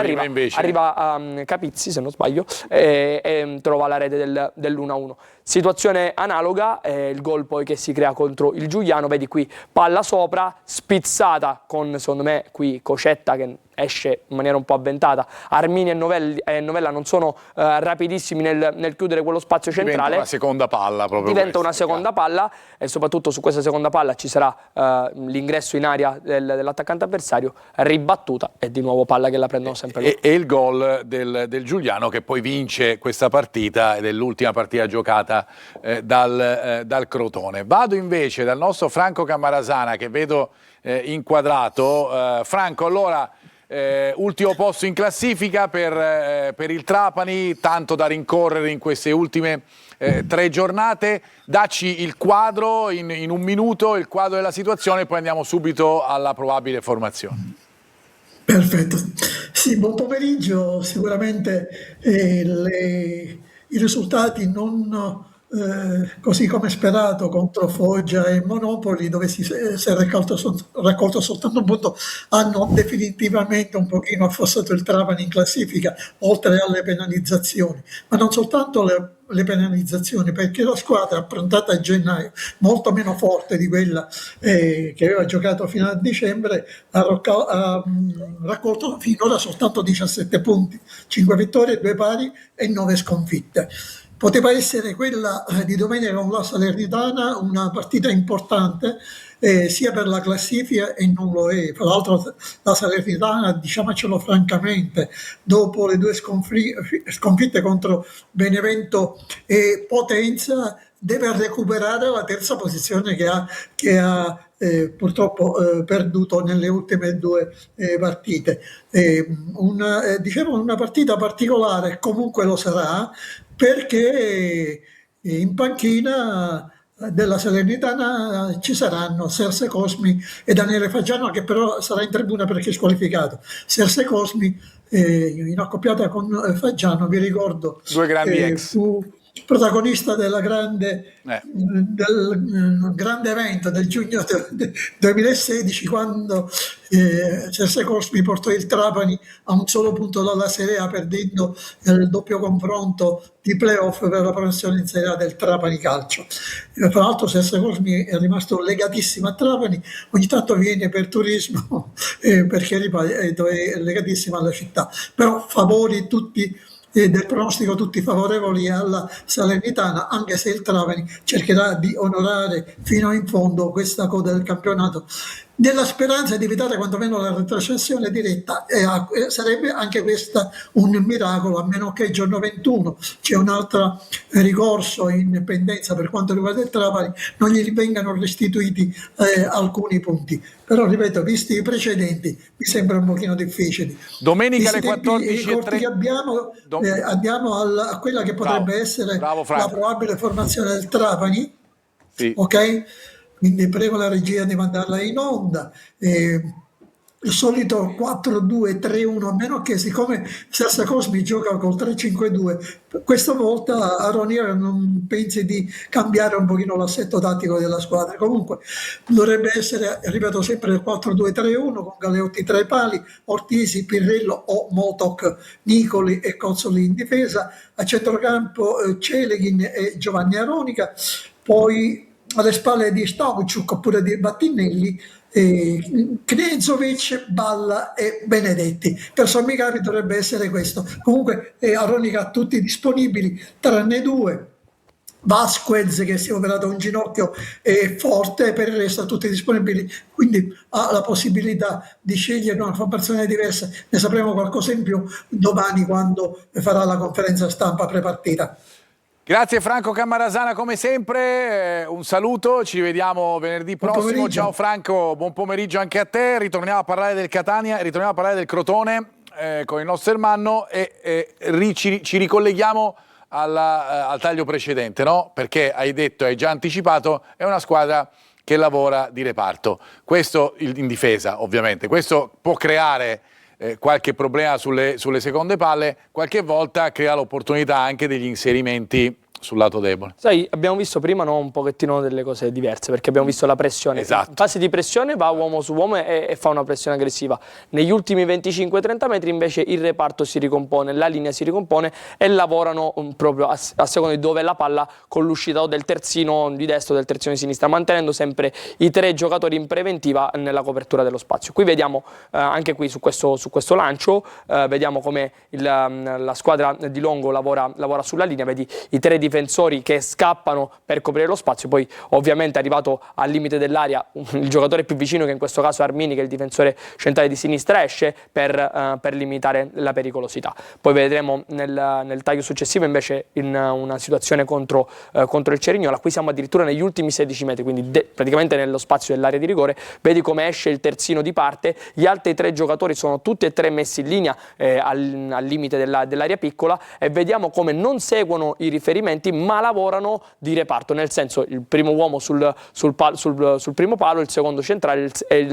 arriva a Capizzi se non sbaglio, e trova la rete dell'1-1. Situazione analoga, il gol poi che si crea contro il Giuliano, vedi qui palla sopra, spizzata con secondo me qui Coscetta che esce in maniera un po' avventata, Armini e Novella non sono rapidissimi nel chiudere quello spazio centrale. Diventa una seconda palla proprio. Diventa una seconda palla, e soprattutto su questa seconda palla ci sarà l'ingresso in aria dell'attaccante avversario, ribattuta, e di nuovo palla che la prendono sempre loro. E il gol del Giuliano che poi vince questa partita, ed è l'ultima partita giocata dal Crotone. Vado invece dal nostro Franco Cammarasana, che vedo inquadrato. Franco, allora ultimo posto in classifica per il Trapani, tanto da rincorrere in queste ultime 3 giornate. Dacci il quadro in un minuto, il quadro della situazione, e poi andiamo subito alla probabile formazione. Perfetto. Sì, buon pomeriggio. Sicuramente i risultati non così come sperato contro Foggia e Monopoli, dove si è raccolto soltanto un punto, hanno definitivamente un pochino affossato il Trapani in classifica, oltre alle penalizzazioni. Ma non soltanto le penalizzazioni, perché la squadra approntata a gennaio, molto meno forte di quella che aveva giocato fino a dicembre, ha raccolto finora soltanto 17 punti, 5 vittorie, 2 pari e 9 sconfitte. Poteva essere quella di domenica con la Salernitana una partita importante sia per la classifica, e non lo è. Tra l'altro la Salernitana, diciamocelo francamente, dopo le 2 sconfitte contro Benevento e Potenza, deve recuperare la terza posizione che ha purtroppo perduto nelle ultime 2 partite. Diciamo una partita particolare, comunque lo sarà, perché in panchina della Salernitana ci saranno Serse Cosmi e Daniele Faggiano, che però sarà in tribuna perché è squalificato. Serse Cosmi in accoppiata con Faggiano, vi ricordo, 2 grandi ex. fu protagonista del grande evento del giugno 2016, quando Serse Cosmi portò il Trapani a un solo punto dalla Serie A, perdendo il doppio confronto di playoff per la promozione in Serie A del Trapani Calcio. Tra l'altro Serse Cosmi è rimasto legatissimo a Trapani, ogni tanto viene per turismo perché è legatissimo alla città, però favori tutti del pronostico, tutti favorevoli alla Salernitana, anche se il Trapani cercherà di onorare fino in fondo questa coda del campionato, nella speranza di evitare quantomeno la retrocessione diretta, sarebbe anche questo un miracolo, a meno che il giorno 21 c'è un altro ricorso in pendenza per quanto riguarda il Trapani, non gli vengano restituiti alcuni punti. Però ripeto, visti i precedenti, mi sembra un pochino difficile. Domenica alle Visti i tempi corti 14:30. che abbiamo, andiamo a quella che potrebbe essere Bravo, la Franco. probabile formazione del Trapani. Sì. Ok? Quindi prego la regia di mandarla in onda. Il solito 4-2-3-1, a meno che, siccome Sassa Cosmi gioca col 3-5-2, questa volta a Ronier non pensi di cambiare un pochino l'assetto tattico della squadra. Comunque dovrebbe essere, ripeto sempre, il 4-2-3-1 con Galeotti tra i pali, Ortisi, Pirrello o Motok, Nicoli e Cozzoli in difesa, a centrocampo Celeghin e Giovanni Aronica, poi alle spalle di Stavciuk oppure di Battinelli, Knezovic, Balla e Benedetti. Per sommi capi dovrebbe essere questo. Comunque Aronica tutti disponibili, tranne due. Vasquez, che si è operato un ginocchio, è forte, per il resto tutti disponibili, quindi ha la possibilità di scegliere una formazione diversa. Ne sapremo qualcosa in più domani quando farà la conferenza stampa prepartita. Grazie Franco Cammarasana come sempre, un saluto, ci rivediamo venerdì prossimo. Ciao Franco, buon pomeriggio anche a te. Ritorniamo a parlare del Catania, ritorniamo a parlare del Crotone con il nostro Ermanno e ci ricolleghiamo al taglio precedente, no? Perché hai detto, hai già anticipato, è una squadra che lavora di reparto. Questo in difesa, ovviamente. Questo può creare qualche problema sulle seconde palle, qualche volta crea l'opportunità anche degli inserimenti sul lato debole. Sai, abbiamo visto prima un pochettino delle cose diverse, perché abbiamo visto la pressione. Esatto. In fase di pressione va uomo su uomo e fa una pressione aggressiva. Negli ultimi 25-30 metri invece il reparto si ricompone, la linea si ricompone e lavorano proprio a seconda di dove è la palla, con l'uscita del terzino di destra o del terzino di sinistra, mantenendo sempre i tre giocatori in preventiva nella copertura dello spazio. Qui vediamo anche qui su questo lancio, vediamo come la squadra di Longo lavora sulla linea, vedi i tre difensori che scappano per coprire lo spazio, poi ovviamente arrivato al limite dell'area il giocatore più vicino, che in questo caso è Armini, che è il difensore centrale di sinistra, esce per limitare la pericolosità. Poi vedremo nel taglio successivo invece in una situazione contro il Cerignola, qui siamo addirittura negli ultimi 16 metri, quindi praticamente nello spazio dell'area di rigore, vedi come esce il terzino di parte, gli altri tre giocatori sono tutti e tre messi in linea al limite dell'area piccola, e vediamo come non seguono i riferimenti ma lavorano di reparto, nel senso il primo uomo sul primo palo, il secondo centrale e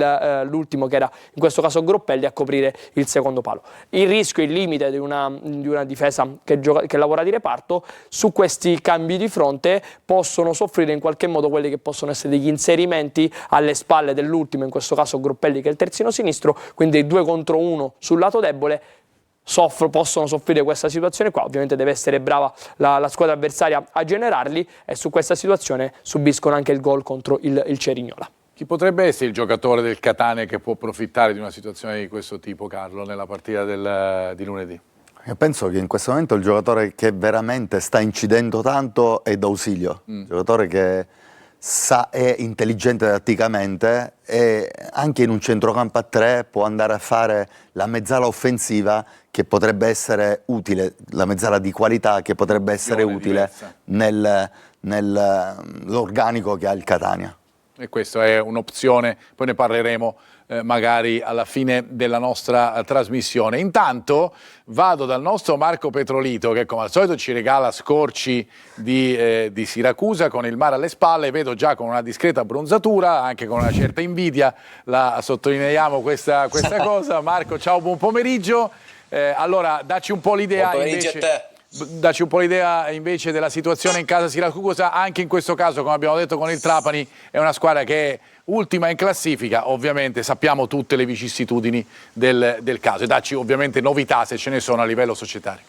l'ultimo, che era in questo caso Groppelli, a coprire il secondo palo. Il rischio, il limite di una difesa che lavora di reparto, su questi cambi di fronte possono soffrire in qualche modo quelli che possono essere degli inserimenti alle spalle dell'ultimo, in questo caso Groppelli, che è il terzino sinistro, quindi 2 contro 1 sul lato debole. Possono soffrire questa situazione qua, ovviamente deve essere brava la squadra avversaria a generarli, e su questa situazione subiscono anche il gol contro il Cerignola. Chi potrebbe essere il giocatore del Catania che può approfittare di una situazione di questo tipo, Carlo, nella partita di lunedì? Io penso che in questo momento il giocatore che veramente sta incidendo tanto è D'Ausilio, un giocatore che è intelligente tatticamente e anche in un centrocampo a 3 può andare a fare la mezzala offensiva che potrebbe essere utile, la mezzala di qualità che potrebbe essere utile nell'organico che ha il Catania. E questa è un'opzione, poi ne parleremo magari alla fine della nostra trasmissione. Intanto vado dal nostro Marco Petrolito, che come al solito ci regala scorci di Siracusa con il mare alle spalle, vedo già con una discreta bronzatura, anche con una certa invidia, la sottolineiamo questa cosa. Marco, ciao, buon pomeriggio. Allora, dacci un po' l'idea invece della situazione in casa Siracusa. Anche in questo caso, come abbiamo detto con il Trapani, è una squadra che è ultima in classifica, ovviamente sappiamo tutte le vicissitudini del caso, e dacci ovviamente novità se ce ne sono a livello societario.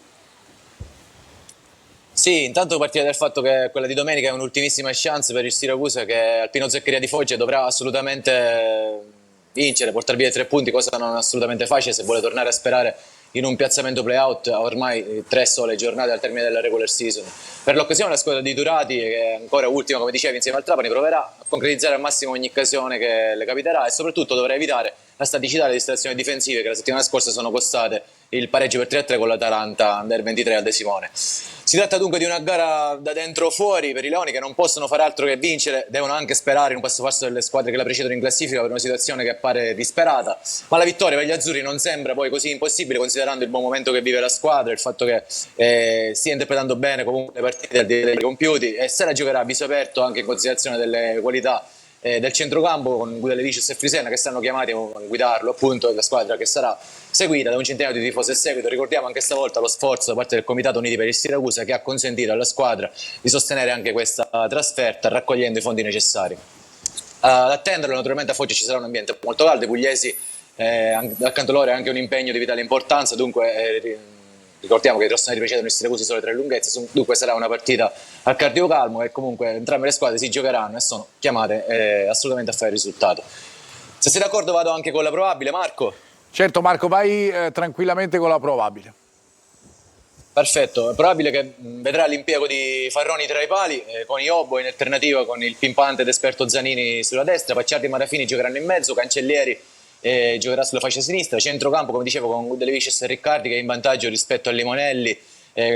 Sì, intanto partire dal fatto che quella di domenica è un'ultimissima chance per il Siracusa, che al Pino Zeccheria di Foggia dovrà assolutamente vincere, portare via i 3 punti, cosa non assolutamente facile se vuole tornare a sperare in un piazzamento play-out a ormai 3 sole giornate al termine della regular season. Per l'occasione la squadra di Turati, che è ancora ultima come dicevi insieme al Trapani, proverà a concretizzare al massimo ogni occasione che le capiterà e soprattutto dovrà evitare la staticità e le distrazioni difensive che la settimana scorsa sono costate il pareggio per 3-3 con l'Atalanta Under 23 al De Simone. Si tratta dunque di una gara da dentro o fuori per i Leoni, che non possono fare altro che vincere, devono anche sperare in questo passo delle squadre che la precedono in classifica per una situazione che appare disperata, ma la vittoria per gli azzurri non sembra poi così impossibile considerando il buon momento che vive la squadra, il fatto che stia interpretando bene comunque le partite al di là dei compiuti, e se la giocherà a viso aperto anche in considerazione delle qualità del centrocampo, con Gudelevicius e Frisena che stanno chiamati a guidarlo, appunto, la squadra che sarà seguita da un centinaio di tifosi a seguito. Ricordiamo anche stavolta lo sforzo da parte del Comitato Uniti per il Siracusa, che ha consentito alla squadra di sostenere anche questa trasferta raccogliendo i fondi necessari. Ad attenderlo naturalmente a Foggia ci sarà un ambiente molto caldo, i pugliesi accanto a loro è anche un impegno di vitale importanza, dunque ricordiamo che i rossoneri precedono il Siracusa solo 3 lunghezze, dunque sarà una partita al cardio calmo e comunque entrambe le squadre si giocheranno e sono chiamate assolutamente a fare il risultato. Se sei d'accordo vado anche con la probabile, Marco? Certo Marco, vai tranquillamente con la probabile. Perfetto, è probabile che vedrà l'impiego di Farroni tra i pali, con Iobbo in alternativa con il pimpante ed esperto Zanini sulla destra, Pacciardi e Marafini giocheranno in mezzo, Cancellieri giocherà sulla fascia sinistra, centrocampo come dicevo con Gudelevicius e Riccardi che è in vantaggio rispetto a Limonelli,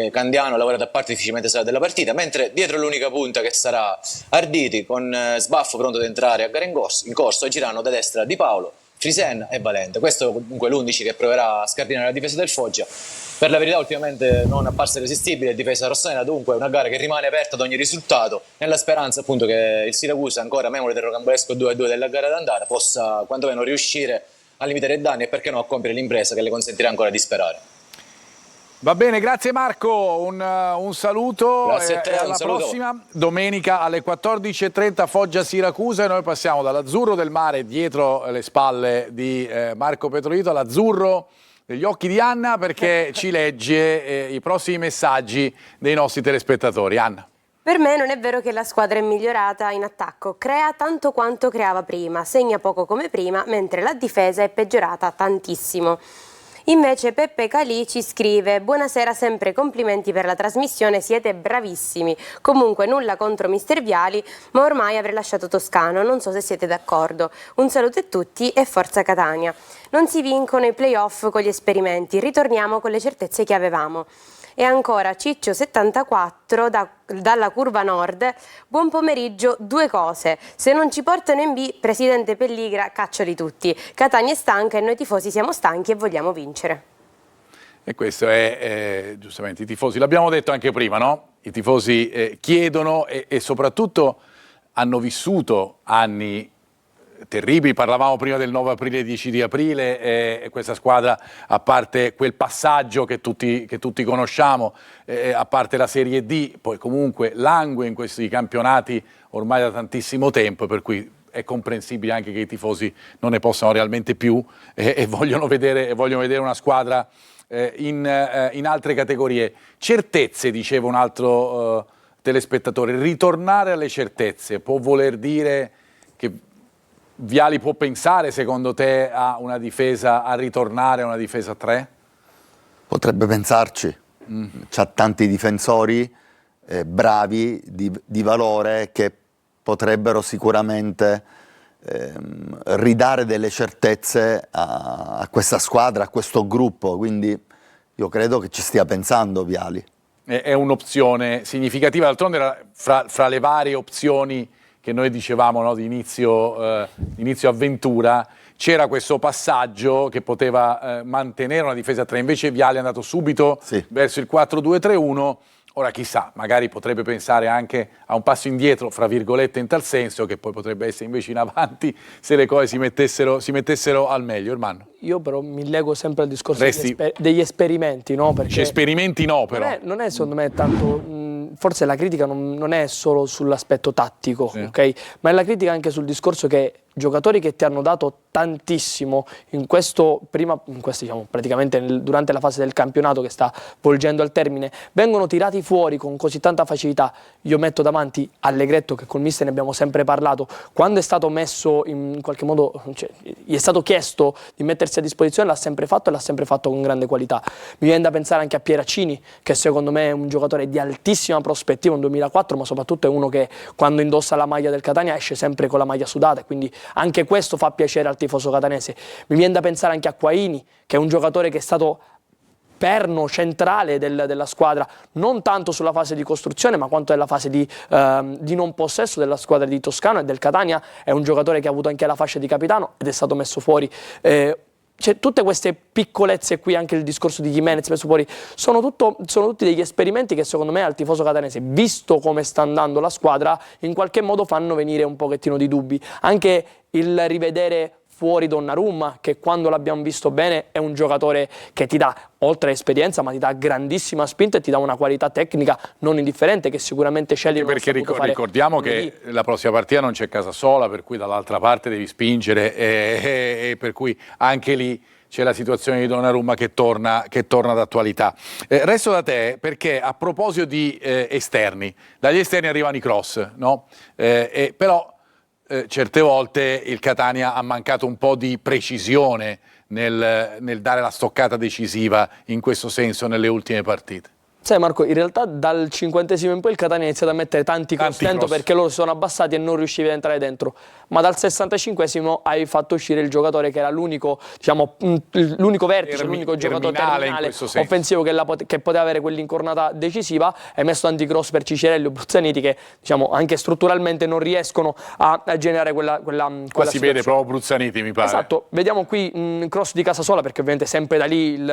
Candiano lavora da parte, difficilmente sarà della partita, mentre dietro l'unica punta che sarà Arditi con Sbaffo pronto ad entrare a gara in corso, agiranno da destra Di Paolo, Frisen e Valente. Questo è comunque l'11 che proverà a scardinare la difesa del Foggia. Per la verità ultimamente non apparsa irresistibile difesa rossonera, dunque una gara che rimane aperta ad ogni risultato, nella speranza appunto che il Siracusa, ancora memore del rocambolesco 2-2 della gara d'andata, possa quantomeno riuscire a limitare i danni e perché no a compiere l'impresa che le consentirà ancora di sperare. Va bene, grazie Marco, un saluto. Grazie a te, alla prossima domenica alle 14:30 Foggia-Siracusa, e noi passiamo dall'azzurro del mare dietro le spalle di Marco Petrolito all'azzurro degli occhi di Anna, perché ci legge i prossimi messaggi dei nostri telespettatori. Anna. Per me non è vero che la squadra è migliorata in attacco, crea tanto quanto creava prima, segna poco come prima, mentre la difesa è peggiorata tantissimo. Invece Peppe Calì ci scrive: buonasera, sempre complimenti per la trasmissione, siete bravissimi. Comunque nulla contro Mister Viali, ma ormai avrei lasciato Toscano, non so se siete d'accordo. Un saluto a tutti e forza Catania. Non si vincono i playoff con gli esperimenti, ritorniamo con le certezze che avevamo. E ancora Ciccio74 dalla curva nord: buon pomeriggio, 2 cose. Se non ci portano in B, presidente Pelligra, cacciali tutti. Catania è stanca e noi tifosi siamo stanchi e vogliamo vincere. E questo è giustamente i tifosi, l'abbiamo detto anche prima, no? I tifosi chiedono e soprattutto hanno vissuto anni terribili. Parlavamo prima del 9 aprile e 10 di aprile, e questa squadra, a parte quel passaggio che tutti conosciamo, a parte la Serie D, poi comunque langue in questi campionati ormai da tantissimo tempo, per cui è comprensibile anche che i tifosi non ne possano realmente più e vogliono vedere una squadra in altre categorie. Certezze, diceva un altro telespettatore, ritornare alle certezze può voler dire che Viali può pensare, secondo te, a una difesa, a ritornare a una difesa a 3? Potrebbe pensarci. C'ha tanti difensori bravi, di valore, che potrebbero sicuramente ridare delle certezze a questa squadra, a questo gruppo. Quindi io credo che ci stia pensando Viali. È un'opzione significativa, d'altronde era fra le varie opzioni che noi dicevamo, no, di inizio avventura, c'era questo passaggio che poteva mantenere una difesa a 3, invece Viali è andato subito verso il 4-2-3-1, ora chissà, magari potrebbe pensare anche a un passo indietro, fra virgolette, in tal senso, che poi potrebbe essere invece in avanti se le cose si mettessero al meglio. Ermanno. Io però mi lego sempre al discorso degli esperimenti, no? Perché esperimenti no, però. Non è secondo me tanto... Forse la critica non è solo sull'aspetto tattico, ok? Ma è la critica anche sul discorso che giocatori che ti hanno dato tantissimo diciamo, praticamente durante la fase del campionato che sta volgendo al termine, vengono tirati fuori con così tanta facilità. Io metto davanti Allegretto, che col mister ne abbiamo sempre parlato, quando è stato messo in qualche modo, cioè, gli è stato chiesto di mettersi a disposizione, l'ha sempre fatto e l'ha sempre fatto con grande qualità. Mi viene da pensare anche a Pieraccini, che secondo me è un giocatore di altissima prospettiva, un 2004, ma soprattutto è uno che quando indossa la maglia del Catania esce sempre con la maglia sudata, quindi anche questo fa piacere al tifoso catanese. Mi viene da pensare anche a Quaini, che è un giocatore che è stato perno centrale della squadra, non tanto sulla fase di costruzione ma quanto nella fase di non possesso della squadra di Toscano e del Catania. È un giocatore che ha avuto anche la fascia di capitano ed è stato messo fuori. Tutte queste piccolezze qui, anche il discorso di Jimenez messo fuori, sono tutti degli esperimenti che secondo me al tifoso catanese, visto come sta andando la squadra, in qualche modo fanno venire un pochettino di dubbi. Anche il rivedere fuori Donnarumma, che quando l'abbiamo visto bene è un giocatore che ti dà, oltre all'esperienza, ma ti dà grandissima spinta e ti dà una qualità tecnica non indifferente che sicuramente Scegli non perché ricordiamo che la prossima partita non c'è Casasola, per cui dall'altra parte devi spingere e per cui anche lì c'è la situazione di Donnarumma che torna d'attualità. Resto da te perché a proposito di esterni, dagli esterni arrivano i cross, no? Però certe volte il Catania ha mancato un po' di precisione nel dare la stoccata decisiva in questo senso nelle ultime partite. Sai Marco, in realtà dal 50esimo in poi il Catania ha iniziato a mettere tanti cross dentro perché loro si sono abbassati e non riuscivi ad entrare dentro, ma dal 65esimo hai fatto uscire il giocatore che era l'unico, diciamo, l'unico vertice, l'unico giocatore terminale offensivo che poteva avere quell'incornata decisiva. Hai messo tanti cross per Cicirelli o Bruzzaniti che, diciamo, anche strutturalmente non riescono a generare quella Qua si vede proprio Bruzzaniti, mi pare. Esatto, vediamo qui un cross di Casasola perché ovviamente sempre da lì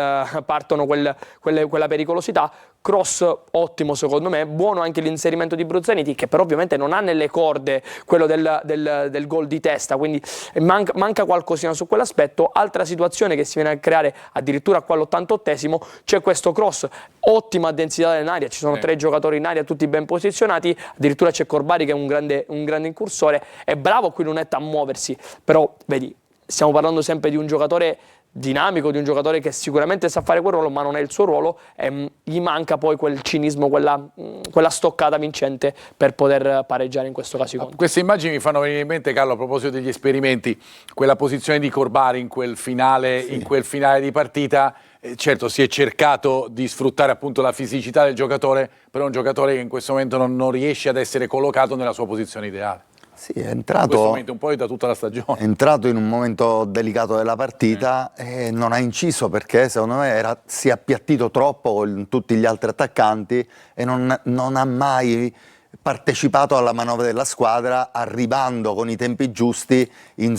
partono quella pericolosità. Cross ottimo secondo me, buono anche l'inserimento di Bruzzaniti che però ovviamente non ha nelle corde quello del gol di testa, quindi manca qualcosina su quell'aspetto. Altra situazione che si viene a creare addirittura qua all'88esimo, c'è questo cross, ottima densità in aria, ci sono 3 giocatori in aria tutti ben posizionati, addirittura c'è Corbari che è un grande incursore, è bravo qui Lunetta a muoversi, però vedi, stiamo parlando sempre di un giocatore dinamico, di un giocatore che sicuramente sa fare quel ruolo ma non è il suo ruolo e gli manca poi quel cinismo, quella stoccata vincente per poder pareggiare in questo caso. Queste immagini mi fanno venire in mente, Carlo, a proposito degli esperimenti, quella posizione di Corbari in quel finale di partita. Certo, si è cercato di sfruttare appunto la fisicità del giocatore, però è un giocatore che in questo momento non riesce ad essere collocato nella sua posizione ideale. Sì, è entrato, in questo momento un po' da tutta la stagione. È entrato in un momento delicato della partita e non ha inciso perché secondo me si è appiattito troppo con tutti gli altri attaccanti e non ha mai partecipato alla manovra della squadra, arrivando con i tempi giusti in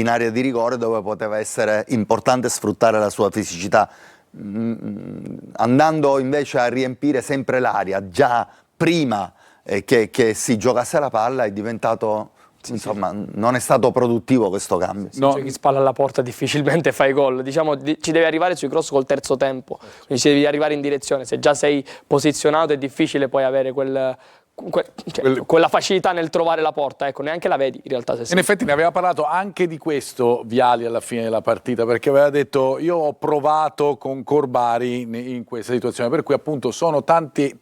area di rigore dove poteva essere importante sfruttare la sua fisicità, andando invece a riempire sempre l'area già prima che si giocasse la palla. È diventato, insomma, non è stato produttivo questo cambio. Se giochi spalla alla porta difficilmente fai gol, diciamo, ci devi arrivare sui cross col terzo tempo, quindi ci devi arrivare in direzione, se già sei posizionato è difficile poi avere quella facilità nel trovare la porta, ecco, neanche la vedi in realtà. In effetti ne aveva parlato anche di questo Viali alla fine della partita, perché aveva detto: io ho provato con Corbari in questa situazione, per cui appunto sono tanti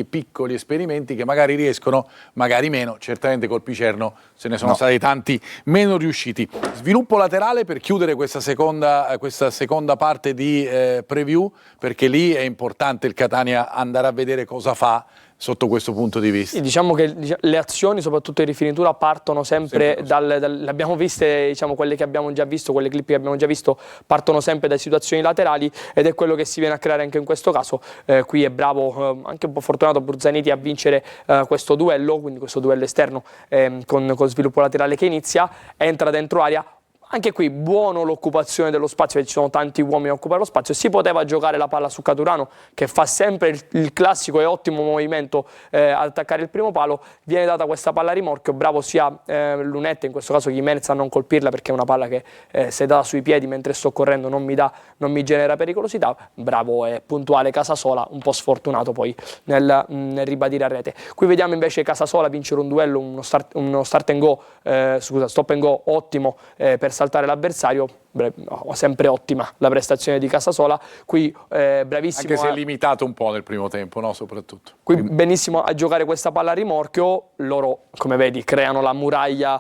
piccoli esperimenti che magari riescono, magari meno. Certamente col Picerno se ne sono stati tanti meno riusciti. Sviluppo laterale per chiudere questa seconda parte di preview, perché lì è importante il Catania andare a vedere cosa fa sotto questo punto di vista. Sì, diciamo che le azioni, soprattutto in rifinitura, partono sempre le abbiamo viste, diciamo, quelle che abbiamo già visto, quelle clip che abbiamo già visto, partono sempre da situazioni laterali ed è quello che si viene a creare anche in questo caso. Qui è bravo, anche un po' fortunato Bruzzaniti a vincere questo duello, quindi questo duello esterno con sviluppo laterale che inizia, entra dentro area. Anche qui buono l'occupazione dello spazio, perché ci sono tanti uomini a occupare lo spazio. Si poteva giocare la palla su Caturano, che fa sempre il classico e ottimo movimento ad attaccare il primo palo. Viene data questa palla a rimorchio, bravo sia Lunetta, in questo caso Gimenez, a non colpirla, perché è una palla che se data sui piedi mentre sto correndo non mi genera pericolosità. Bravo e puntuale Casasola, un po' sfortunato poi nel ribadire a rete. Qui vediamo invece Casasola vincere un duello, uno stop and go ottimo per saltare l'avversario. Sempre ottima la prestazione di Casasola, qui bravissimo, anche se è limitato un po' nel primo tempo, no? Soprattutto qui benissimo a giocare questa palla a rimorchio. Loro, come vedi, creano la muraglia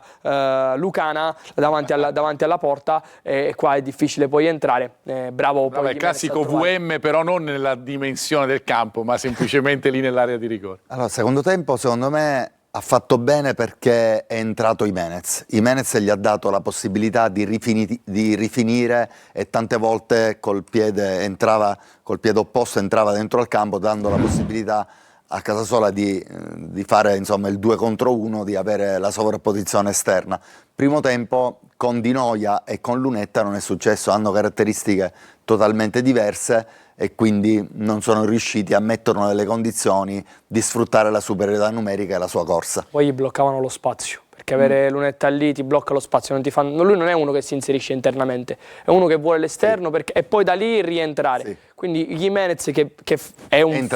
lucana davanti alla porta, e qua è difficile poi entrare. Bravo poi il classico VM, però non nella dimensione del campo, ma semplicemente lì nell'area di rigore. Allora, secondo tempo, secondo me, ha fatto bene perché è entrato Gimenez. Gimenez gli ha dato la possibilità di rifinire, e tante volte col piede opposto entrava dentro al campo, dando la possibilità a Casasola di fare, insomma, il 2 contro 1, di avere la sovrapposizione esterna. Primo tempo con Di Noia e con Lunetta non è successo, hanno caratteristiche totalmente diverse e quindi non sono riusciti a metterlo nelle condizioni di sfruttare la superiorità numerica e la sua corsa. Poi gli bloccavano lo spazio, perché avere Lunetta lì ti blocca lo spazio, lui non è uno che si inserisce internamente, è uno che vuole l'esterno, e poi da lì rientrare. Sì. Quindi Gimenez, che è un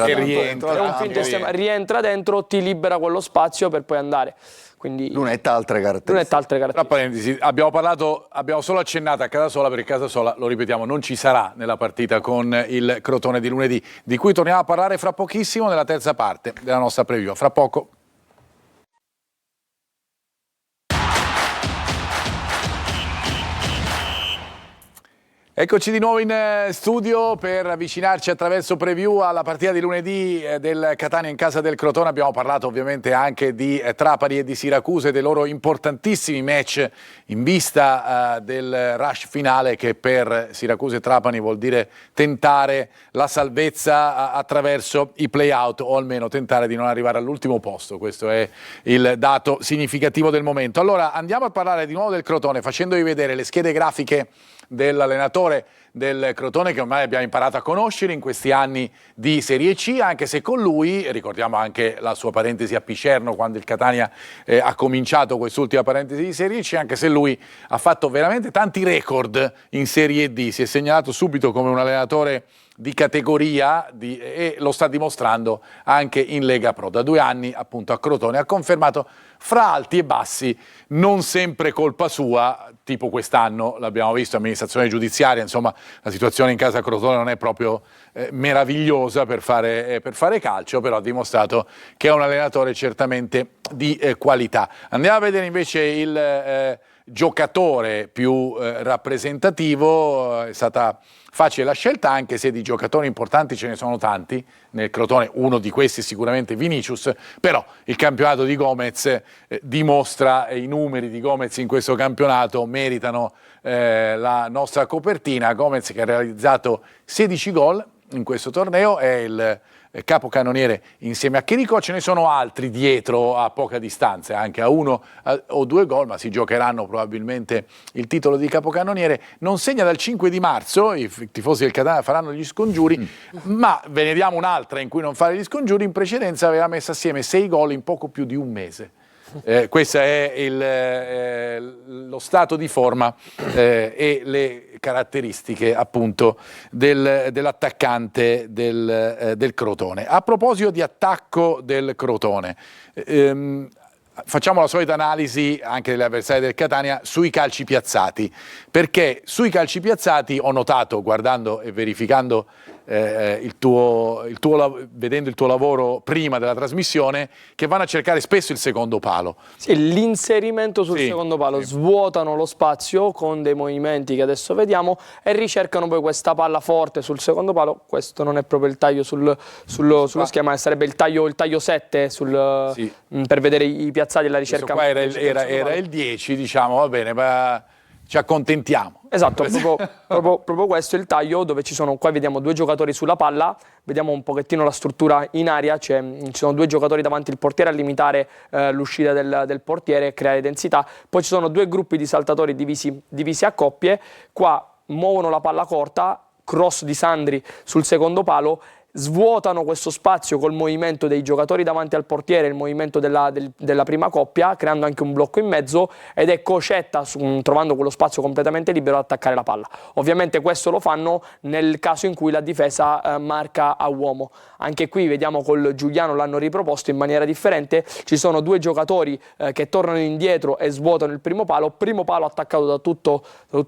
rientra dentro, ti libera quello spazio per poi andare. Quindi Lunetta ha altre caratteristiche. Tra parentesi, abbiamo solo accennato a Casasola, perché Casasola, lo ripetiamo, non ci sarà nella partita con il Crotone di lunedì, di cui torniamo a parlare fra pochissimo nella terza parte della nostra preview. Fra poco. Eccoci di nuovo in studio per avvicinarci attraverso preview alla partita di lunedì del Catania in casa del Crotone. Abbiamo parlato ovviamente anche di Trapani e di Siracusa e dei loro importantissimi match in vista del rush finale, che per Siracusa e Trapani vuol dire tentare la salvezza attraverso i play-out, o almeno tentare di non arrivare all'ultimo posto. Questo è il dato significativo del momento. Allora andiamo a parlare di nuovo del Crotone, facendovi vedere le schede grafiche dell'allenatore del Crotone, che ormai abbiamo imparato a conoscere in questi anni di Serie C, anche se con lui, ricordiamo anche la sua parentesi a Picerno quando il Catania ha cominciato quest'ultima parentesi di Serie C, anche se lui ha fatto veramente tanti record in Serie D, si è segnalato subito come un allenatore di categoria e lo sta dimostrando anche in Lega Pro. Da 2 anni appunto a Crotone ha confermato, fra alti e bassi, non sempre colpa sua, tipo quest'anno l'abbiamo visto, amministrazione giudiziaria, insomma la situazione in casa Crotone non è proprio meravigliosa per fare calcio, però ha dimostrato che è un allenatore certamente di qualità. Andiamo a vedere invece il giocatore più rappresentativo. È stata facile la scelta, anche se di giocatori importanti ce ne sono tanti nel Crotone, uno di questi sicuramente Vinicius, però il campionato di Gomez dimostra, e i numeri di Gomez in questo campionato meritano la nostra copertina. Gomez, che ha realizzato 16 gol in questo torneo, è il capocannoniere insieme a Chirico. Ce ne sono altri dietro a poca distanza, anche a 1 o 2 gol, ma si giocheranno probabilmente il titolo di capocannoniere. Non segna dal 5 di marzo, i tifosi del Catania faranno gli scongiuri, ma ve ne diamo un'altra in cui non fare gli scongiuri. In precedenza aveva messo assieme 6 gol in poco più di un mese. Questo è lo stato di forma e le caratteristiche appunto dell'attaccante del Crotone. A proposito di attacco del Crotone, facciamo la solita analisi anche degli avversari del Catania sui calci piazzati, perché sui calci piazzati ho notato, guardando e verificando vedendo il tuo lavoro prima della trasmissione, che vanno a cercare spesso il secondo palo. Sì, l'inserimento sul secondo palo, svuotano lo spazio con dei movimenti che adesso vediamo e ricercano poi questa palla forte sul secondo palo. Questo non è proprio il taglio sullo schema, sarebbe il taglio 7 per vedere i piazzati e la ricerca. Questo qua era il 10, diciamo, va bene, ma ci accontentiamo. Esatto, proprio questo è il taglio, dove ci sono, qua vediamo 2 giocatori sulla palla, vediamo un pochettino la struttura in aria, ci sono 2 giocatori davanti al portiere a limitare l'uscita del portiere e creare densità, poi ci sono 2 gruppi di saltatori divisi a coppie, qua muovono la palla corta, cross di Sandri sul secondo palo, svuotano questo spazio col movimento dei giocatori davanti al portiere, il movimento della prima coppia, creando anche un blocco in mezzo, ed è Cocetta, trovando quello spazio completamente libero, ad attaccare la palla. Ovviamente questo lo fanno nel caso in cui la difesa marca a uomo. Anche qui vediamo col Giuliano l'hanno riproposto in maniera differente, ci sono 2 giocatori che tornano indietro e svuotano il primo palo attaccato da tutto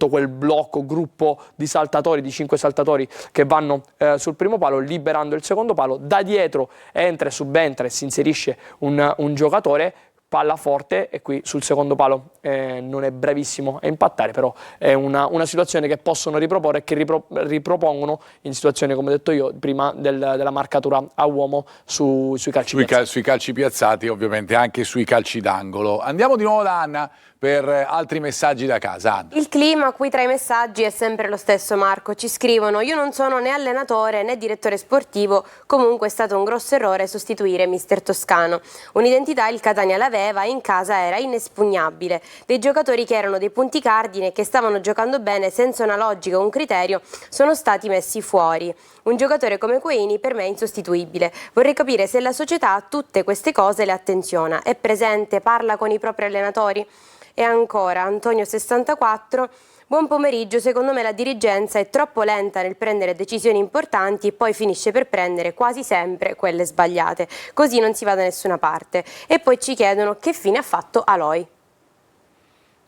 quel blocco, gruppo di saltatori, di 5 saltatori che vanno sul primo palo, liberando il secondo palo. Da dietro entra e subentra e si inserisce un giocatore, palla forte, e qui sul secondo palo non è bravissimo a impattare, però è una situazione che possono riproporre e che ripropongono in situazioni, come ho detto io prima, della marcatura a uomo sui calci piazzati. Sui calci piazzati, ovviamente anche sui calci d'angolo. Andiamo di nuovo da Anna per altri messaggi da casa. Anna. Il clima qui tra i messaggi è sempre lo stesso, Marco. Ci scrivono: io non sono né allenatore né direttore sportivo, comunque è stato un grosso errore sostituire mister Toscano. Un'identità il Catania l'aveva e in casa era inespugnabile. Dei giocatori che erano dei punti cardine e che stavano giocando bene senza una logica o un criterio sono stati messi fuori. Un giocatore come Quaini per me è insostituibile. Vorrei capire se la società a tutte queste cose le attenziona, è presente, parla con i propri allenatori. E ancora Antonio 64: buon pomeriggio, secondo me la dirigenza è troppo lenta nel prendere decisioni importanti e poi finisce per prendere quasi sempre quelle sbagliate, così non si va da nessuna parte. E poi ci chiedono che fine ha fatto Aloi.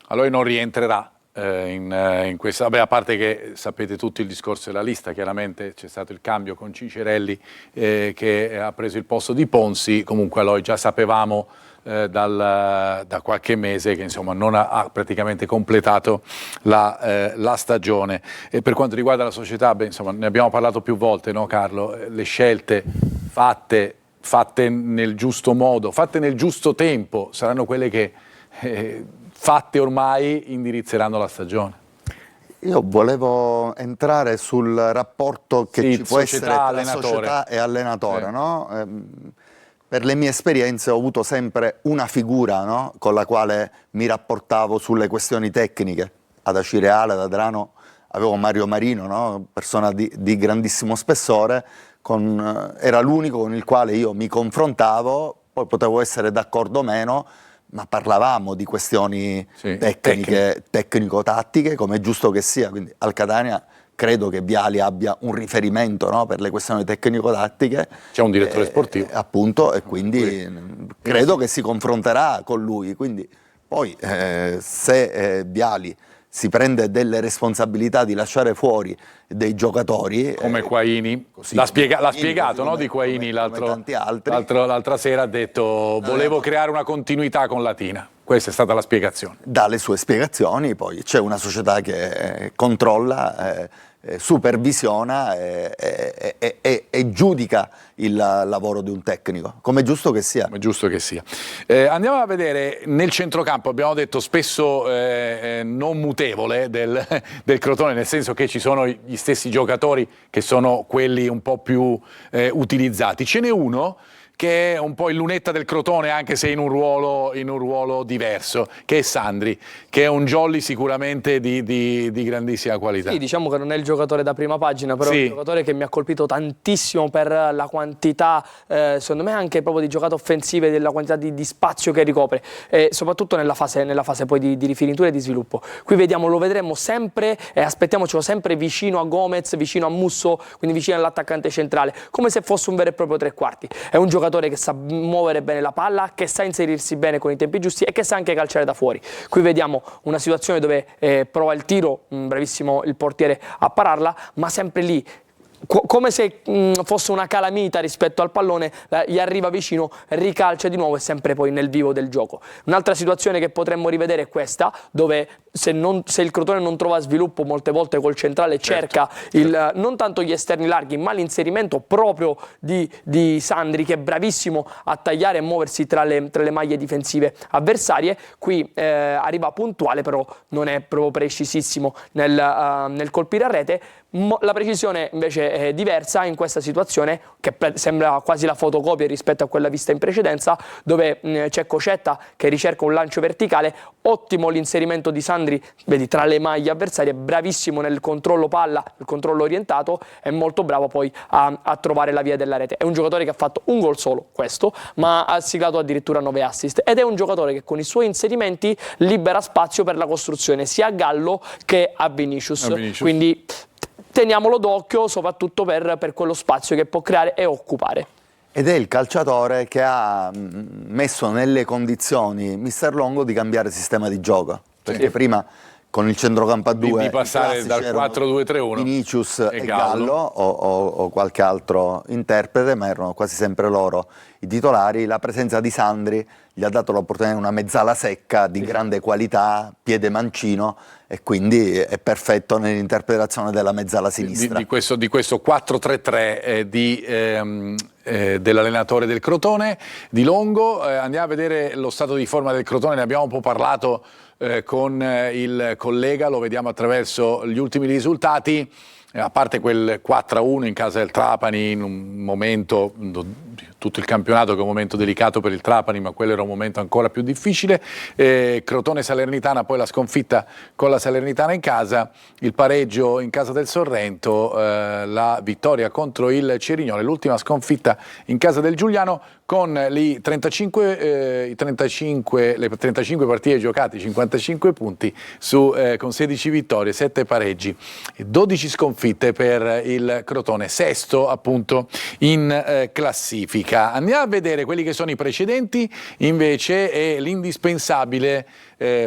Aloi non rientrerà in questa, a parte che sapete tutti il discorso della lista, chiaramente c'è stato il cambio con Cicerelli che ha preso il posto di Ponzi. Comunque Aloi già sapevamo da qualche mese che insomma non ha praticamente completato la stagione. E per quanto riguarda la società, insomma, ne abbiamo parlato più volte, no Carlo? Le scelte fatte nel giusto modo, fatte nel giusto tempo, saranno quelle che fatte ormai indirizzeranno la stagione. Io volevo entrare sul rapporto che Sì, ci può essere tra società e allenatore, no? Per le mie esperienze ho avuto sempre una figura, no? Con la quale mi rapportavo sulle questioni tecniche. Ad Acireale, ad Adrano, avevo Mario Marino, no? Persona di grandissimo spessore, era l'unico con il quale io mi confrontavo, poi potevo essere d'accordo o meno, ma parlavamo di questioni tecnico-tattiche, come è giusto che sia. Quindi al Catania credo che Viali abbia un riferimento, no, per le questioni tecnico-tattiche. C'è un direttore sportivo. Appunto, e quindi credo che si confronterà con lui. Quindi poi se Viali si prende delle responsabilità di lasciare fuori dei giocatori... Come Quaini, l'ha spiegato, no, di Quaini l'altra sera, ha detto volevo creare una continuità con Latina. Questa è stata la spiegazione. Dalle sue spiegazioni poi c'è una società che controlla, supervisiona e giudica il lavoro di un tecnico, come è giusto che sia. Come è giusto che sia. Andiamo a vedere nel centrocampo, abbiamo detto spesso non mutevole del Crotone, nel senso che ci sono gli stessi giocatori che sono quelli un po' più utilizzati. Ce n'è uno che è un po' il lunetta del Crotone, anche se in un ruolo diverso, che è Sandri, che è un jolly sicuramente di grandissima qualità. Sì, diciamo che non è il giocatore da prima pagina, però è un giocatore che mi ha colpito tantissimo per la quantità, secondo me anche proprio di giocate offensive, della quantità di spazio che ricopre, soprattutto nella fase poi di rifinitura e di sviluppo. Qui vediamo, lo vedremo sempre e aspettiamocelo sempre vicino a Gomez, vicino a Musso, quindi vicino all'attaccante centrale, come se fosse un vero e proprio tre quarti. È un giocatore che sa muovere bene la palla, che sa inserirsi bene con i tempi giusti e che sa anche calciare da fuori. Qui vediamo una situazione dove prova il tiro, bravissimo il portiere a pararla, ma sempre lì come se fosse una calamita rispetto al pallone, gli arriva vicino, ricalcia di nuovo e sempre poi nel vivo del gioco. Un'altra situazione che potremmo rivedere è questa, dove se il Crotone non trova sviluppo molte volte col centrale cerca non tanto gli esterni larghi ma l'inserimento proprio di Sandri, che è bravissimo a tagliare e muoversi tra le maglie difensive avversarie. Qui arriva puntuale, però non è proprio precisissimo nel colpire a rete. La precisione invece è diversa in questa situazione, che sembra quasi la fotocopia rispetto a quella vista in precedenza, dove c'è Cocetta che ricerca un lancio verticale. Ottimo l'inserimento di Sandri, vedi, tra le maglie avversarie, bravissimo nel controllo palla, il controllo orientato, e molto bravo poi a trovare la via della rete. È un giocatore che ha fatto un gol solo, questo, ma ha siglato addirittura 9 assist, ed è un giocatore che con i suoi inserimenti libera spazio per la costruzione sia a Gallo che a Vinicius. Quindi teniamolo d'occhio soprattutto per quello spazio che può creare e occupare. Ed è il calciatore che ha messo nelle condizioni Mister Longo di cambiare sistema di gioco, perché prima con il centrocampo a due di passare dal 4-2-3-1 Vinicius e Gallo o qualche altro interprete, ma erano quasi sempre loro i titolari. La presenza di Sandri gli ha dato l'opportunità di una mezzala secca di grande qualità, piede mancino, e quindi è perfetto nell'interpretazione della mezzala sinistra. Di questo 4-3-3 dell'allenatore del Crotone, di Longo. Andiamo a vedere lo stato di forma del Crotone, ne abbiamo un po' parlato con il collega, lo vediamo attraverso gli ultimi risultati. A parte quel 4-1 in casa del Trapani, in un momento, tutto il campionato che è un momento delicato per il Trapani, ma quello era un momento ancora più difficile, Crotone-Salernitana, poi la sconfitta con la Salernitana in casa, il pareggio in casa del Sorrento, la vittoria contro il Cerignola, l'ultima sconfitta in casa del Giuliano, con le 35 partite giocate, 55 punti con 16 vittorie, 7 pareggi, 12 sconfitte per il Crotone, sesto appunto in classifica. Andiamo a vedere quelli che sono i precedenti invece e l'indispensabile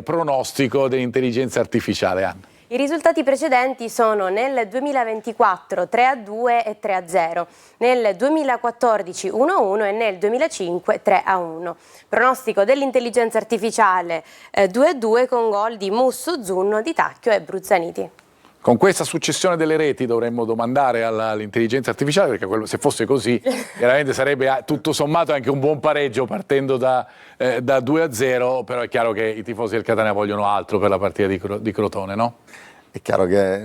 pronostico dell'intelligenza artificiale. Anna. I risultati precedenti sono nel 2024 3-2 e 3-0, nel 2014 1-1 e nel 2005 3-1. Pronostico dell'intelligenza artificiale 2-2 con gol di Musso, Zunno, Di Tacchio e Bruzzaniti. Con questa successione delle reti dovremmo domandare all'intelligenza artificiale, perché se fosse così veramente sarebbe tutto sommato anche un buon pareggio partendo da 2-0, però è chiaro che i tifosi del Catania vogliono altro per la partita di Crotone, no? È chiaro che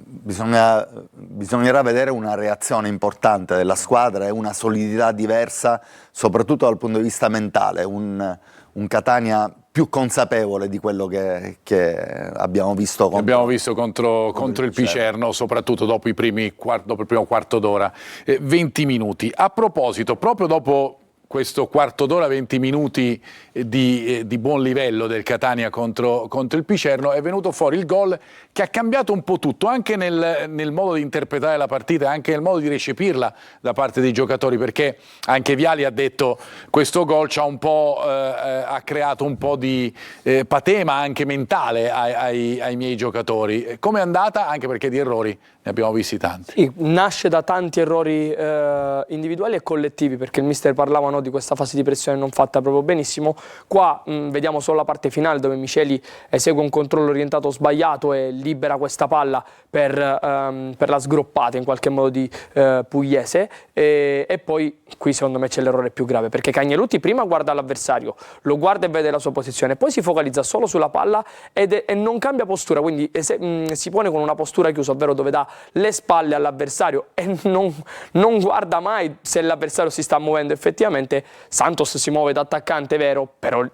bisognerà vedere una reazione importante della squadra e una solidità diversa, soprattutto dal punto di vista mentale, un Catania più consapevole di quello che abbiamo visto contro il Picerno, soprattutto dopo il primo quarto d'ora, 20 minuti. A proposito, proprio dopo questo quarto d'ora, 20 minuti di buon livello del Catania contro il Picerno, è venuto fuori il gol che ha cambiato un po' tutto, anche nel modo di interpretare la partita, anche nel modo di recepirla da parte dei giocatori, perché anche Viali ha detto questo gol ha creato un po' di patema anche mentale ai miei giocatori. Come è andata? Anche perché di errori ne abbiamo visti tanti. Sì, nasce da tanti errori individuali e collettivi, perché il mister parlava di questa fase di pressione non fatta proprio benissimo. Qua vediamo solo la parte finale dove Miceli esegue un controllo orientato sbagliato e libera questa palla per la sgroppata in qualche modo di Pugliese, e poi qui secondo me c'è l'errore più grave, perché Cagnelutti prima guarda l'avversario, lo guarda e vede la sua posizione, poi si focalizza solo sulla palla e non cambia postura, quindi si pone con una postura chiusa, ovvero dove dà le spalle all'avversario e non guarda mai se l'avversario si sta muovendo effettivamente. Santos si muove da attaccante, vero, però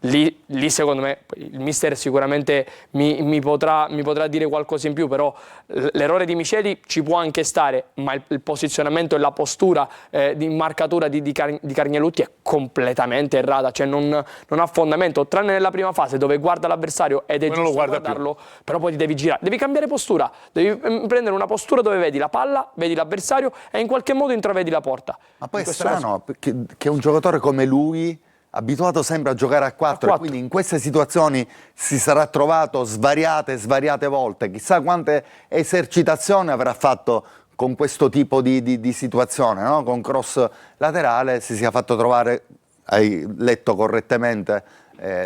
lì secondo me il mister sicuramente mi potrà dire qualcosa in più, però l'errore di Miceli ci può anche stare, ma il posizionamento e la postura di marcatura di Cagnelutti è completamente errata, cioè non ha fondamento, tranne nella prima fase dove guarda l'avversario ed è giusto guardarlo, però poi ti devi girare, devi cambiare postura, devi prendere una postura dove vedi la palla, vedi l'avversario e in qualche modo intravedi la porta. Ma poi è strano che un giocatore come lui, abituato sempre a giocare a 4, e quindi in queste situazioni si sarà trovato svariate volte, chissà quante esercitazioni avrà fatto con questo tipo di situazione, no? Con cross laterale si sia fatto trovare, hai letto correttamente,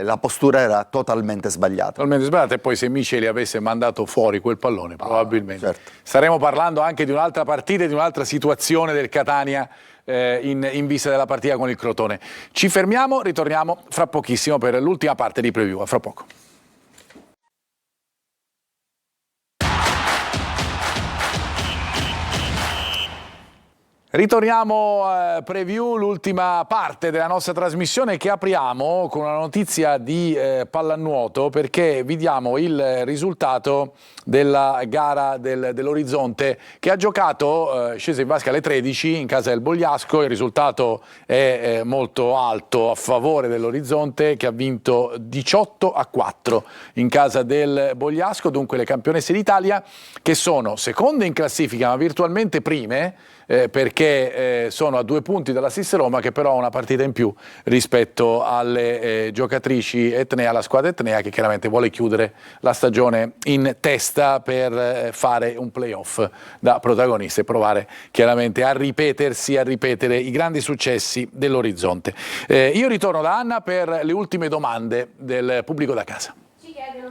la postura era totalmente sbagliata. Totalmente sbagliata, e poi se Micheli avesse mandato fuori quel pallone probabilmente certo. staremo parlando anche di un'altra partita e di un'altra situazione del Catania in vista della partita con il Crotone. Ci fermiamo, ritorniamo fra pochissimo per l'ultima parte di preview, a fra poco. Ritorniamo a preview, l'ultima parte della nostra trasmissione, che apriamo con una notizia di pallanuoto, perché vi diamo il risultato della gara dell'Orizzonte, che ha giocato, scese in vasca alle 13 in casa del Bogliasco. Il risultato è molto alto a favore dell'Orizzonte, che ha vinto 18-4 in casa del Bogliasco. Dunque le campionesse d'Italia, che sono seconde in classifica ma virtualmente prime, perché sono a 2 punti dalla Sis Roma, che però ha una partita in più rispetto alle giocatrici etnea, la squadra etnea, che chiaramente vuole chiudere la stagione in testa per fare un playoff da protagonista e provare chiaramente a ripetere i grandi successi dell'Orizzonte. Io ritorno da Anna per le ultime domande del pubblico da casa.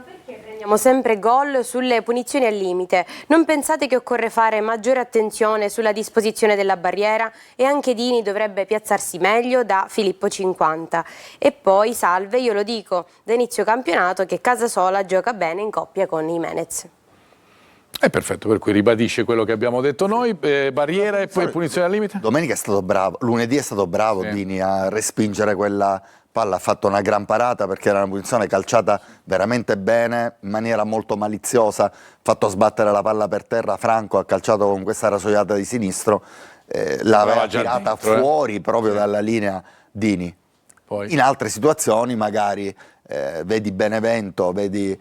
Perché prendiamo sempre gol sulle punizioni al limite? Non pensate che occorre fare maggiore attenzione sulla disposizione della barriera? E anche Dini dovrebbe piazzarsi meglio, da Filippo 50. E poi, salve, io lo dico da inizio campionato che Casasola gioca bene in coppia con Jimenez. È perfetto, per cui ribadisce quello che abbiamo detto noi, barriera e poi punizione al limite? Domenica è stato bravo, lunedì è stato bravo Dini a respingere quella palla, ha fatto una gran parata perché era una punizione calciata veramente bene, in maniera molto maliziosa, ha fatto sbattere la palla per terra, Franco ha calciato con questa rasoiata di sinistro, l'aveva tirata fuori proprio dalla linea Dini. Poi in altre situazioni magari vedi Benevento, vedi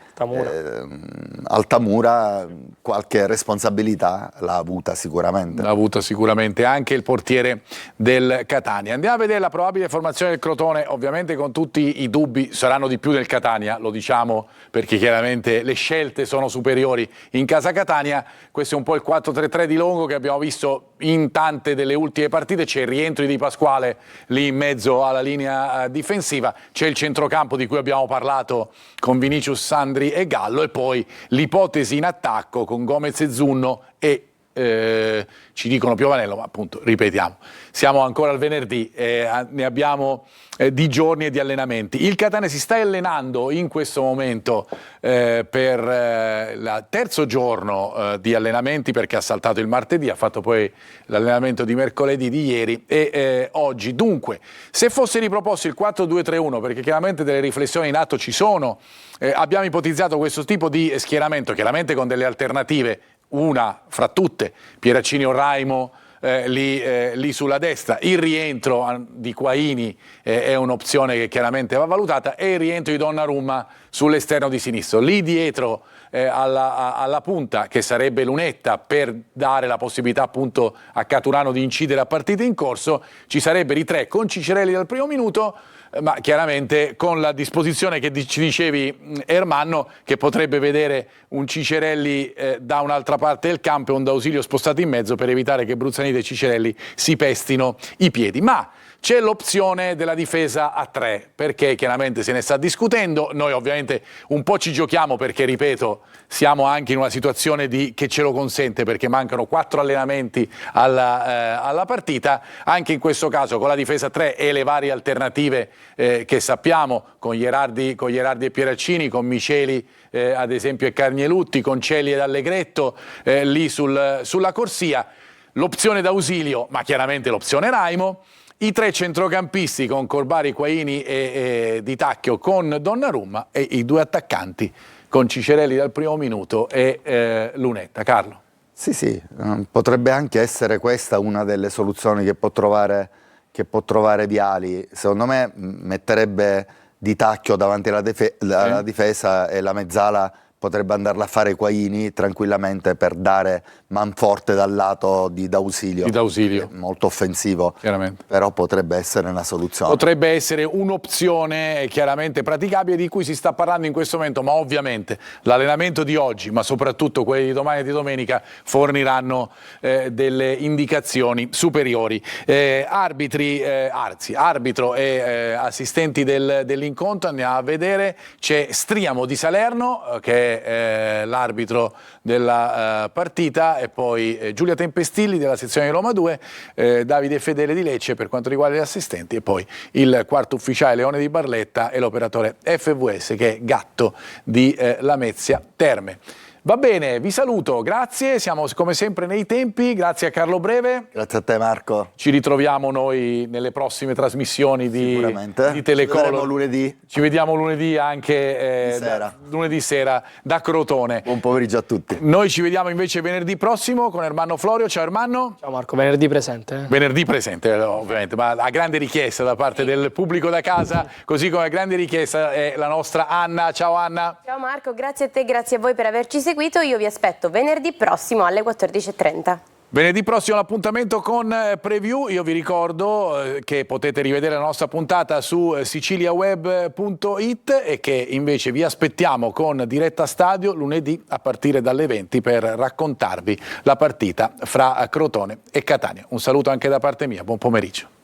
Altamura, qualche responsabilità l'ha avuta sicuramente. L'ha avuta sicuramente anche il portiere del Catania. Andiamo a vedere la probabile formazione del Crotone, ovviamente con tutti i dubbi, saranno di più del Catania, lo diciamo perché chiaramente le scelte sono superiori in casa Catania. Questo è un po' il 4-3-3 di Longo che abbiamo visto in tante delle ultime partite. C'è il rientro di Pasquale lì in mezzo alla linea difensiva, c'è il centrocampo di cui abbiamo parlato con Vinicius, Sandri e Gallo, e poi l'ipotesi in attacco con Gomez e Zunno e ci dicono Piovanello, ma appunto ripetiamo, siamo ancora al venerdì, ne abbiamo di giorni e di allenamenti. Il Catania si sta allenando in questo momento per il terzo giorno di allenamenti, perché ha saltato il martedì, ha fatto poi l'allenamento di mercoledì di ieri e oggi. Dunque, se fosse riproposto il 4-2-3-1, perché chiaramente delle riflessioni in atto ci sono, abbiamo ipotizzato questo tipo di schieramento, chiaramente con delle alternative, una fra tutte, Pieraccini o Raimo lì sulla destra. Il rientro di Quaini è un'opzione che chiaramente va valutata, e il rientro di Donnarumma sull'esterno di sinistro. Lì dietro alla punta, che sarebbe Lunetta, per dare la possibilità appunto a Caturano di incidere a partite in corso, ci sarebbe di 3 con Cicerelli dal primo minuto, ma chiaramente con la disposizione che ci dicevi, Ermanno, che potrebbe vedere un Cicerelli da un'altra parte del campo e un d'ausilio spostato in mezzo per evitare che Bruzzanite e Cicerelli si pestino i piedi. Ma c'è l'opzione della difesa a 3, perché chiaramente se ne sta discutendo. Noi ovviamente un po' ci giochiamo, perché ripeto, siamo anche in una situazione che ce lo consente, perché mancano 4 allenamenti alla partita. Anche in questo caso con la difesa a 3 e le varie alternative che sappiamo, con Gherardi e Pieraccini, con Miceli ad esempio e Carnielutti, con Celi ed Allegretto lì sulla corsia, l'opzione d'ausilio, ma chiaramente l'opzione Raimo, i 3 centrocampisti con Corbari, Quaini e Di Tacchio con Donnarumma, e i 2 attaccanti con Cicerelli dal primo minuto e Lunetta. Carlo? Sì, potrebbe anche essere questa una delle soluzioni che può trovare Viali. Secondo me metterebbe Di Tacchio davanti alla difesa e la mezzala potrebbe andarla a fare Quaini tranquillamente per dare manforte dal lato di D'Ausilio. Molto offensivo, chiaramente. Però potrebbe essere una soluzione. Potrebbe essere un'opzione chiaramente praticabile di cui si sta parlando in questo momento, ma ovviamente l'allenamento di oggi, ma soprattutto quelli di domani e di domenica, forniranno delle indicazioni superiori. Arbitro e assistenti dell'incontro, andiamo a vedere, c'è Striamo di Salerno, che è l'arbitro della partita, e poi Giulia Tempestilli della sezione di Roma 2, Davide Fedele di Lecce per quanto riguarda gli assistenti, e poi il quarto ufficiale Leone di Barletta e l'operatore FVS che è Gatto di Lamezia Terme. Va bene, vi saluto, grazie, siamo come sempre nei tempi, grazie a Carlo Breve. Grazie a te Marco. Ci ritroviamo noi nelle prossime trasmissioni di Telecolor. Ci vediamo lunedì anche lunedì sera da Crotone. Buon pomeriggio a tutti. Noi ci vediamo invece venerdì prossimo con Ermanno Florio. Ciao Ermanno. Ciao Marco, venerdì presente. Venerdì presente, ovviamente, ma a grande richiesta da parte del pubblico da casa, così come a grande richiesta è la nostra Anna. Ciao Anna. Ciao Marco, grazie a te, grazie a voi per averci seguito. Io vi aspetto venerdì prossimo alle 14:30. Venerdì prossimo l'appuntamento con Preview. Io vi ricordo che potete rivedere la nostra puntata su siciliaweb.it e che invece vi aspettiamo con Diretta Stadio lunedì a partire dalle 20 per raccontarvi la partita fra Crotone e Catania. Un saluto anche da parte mia, buon pomeriggio.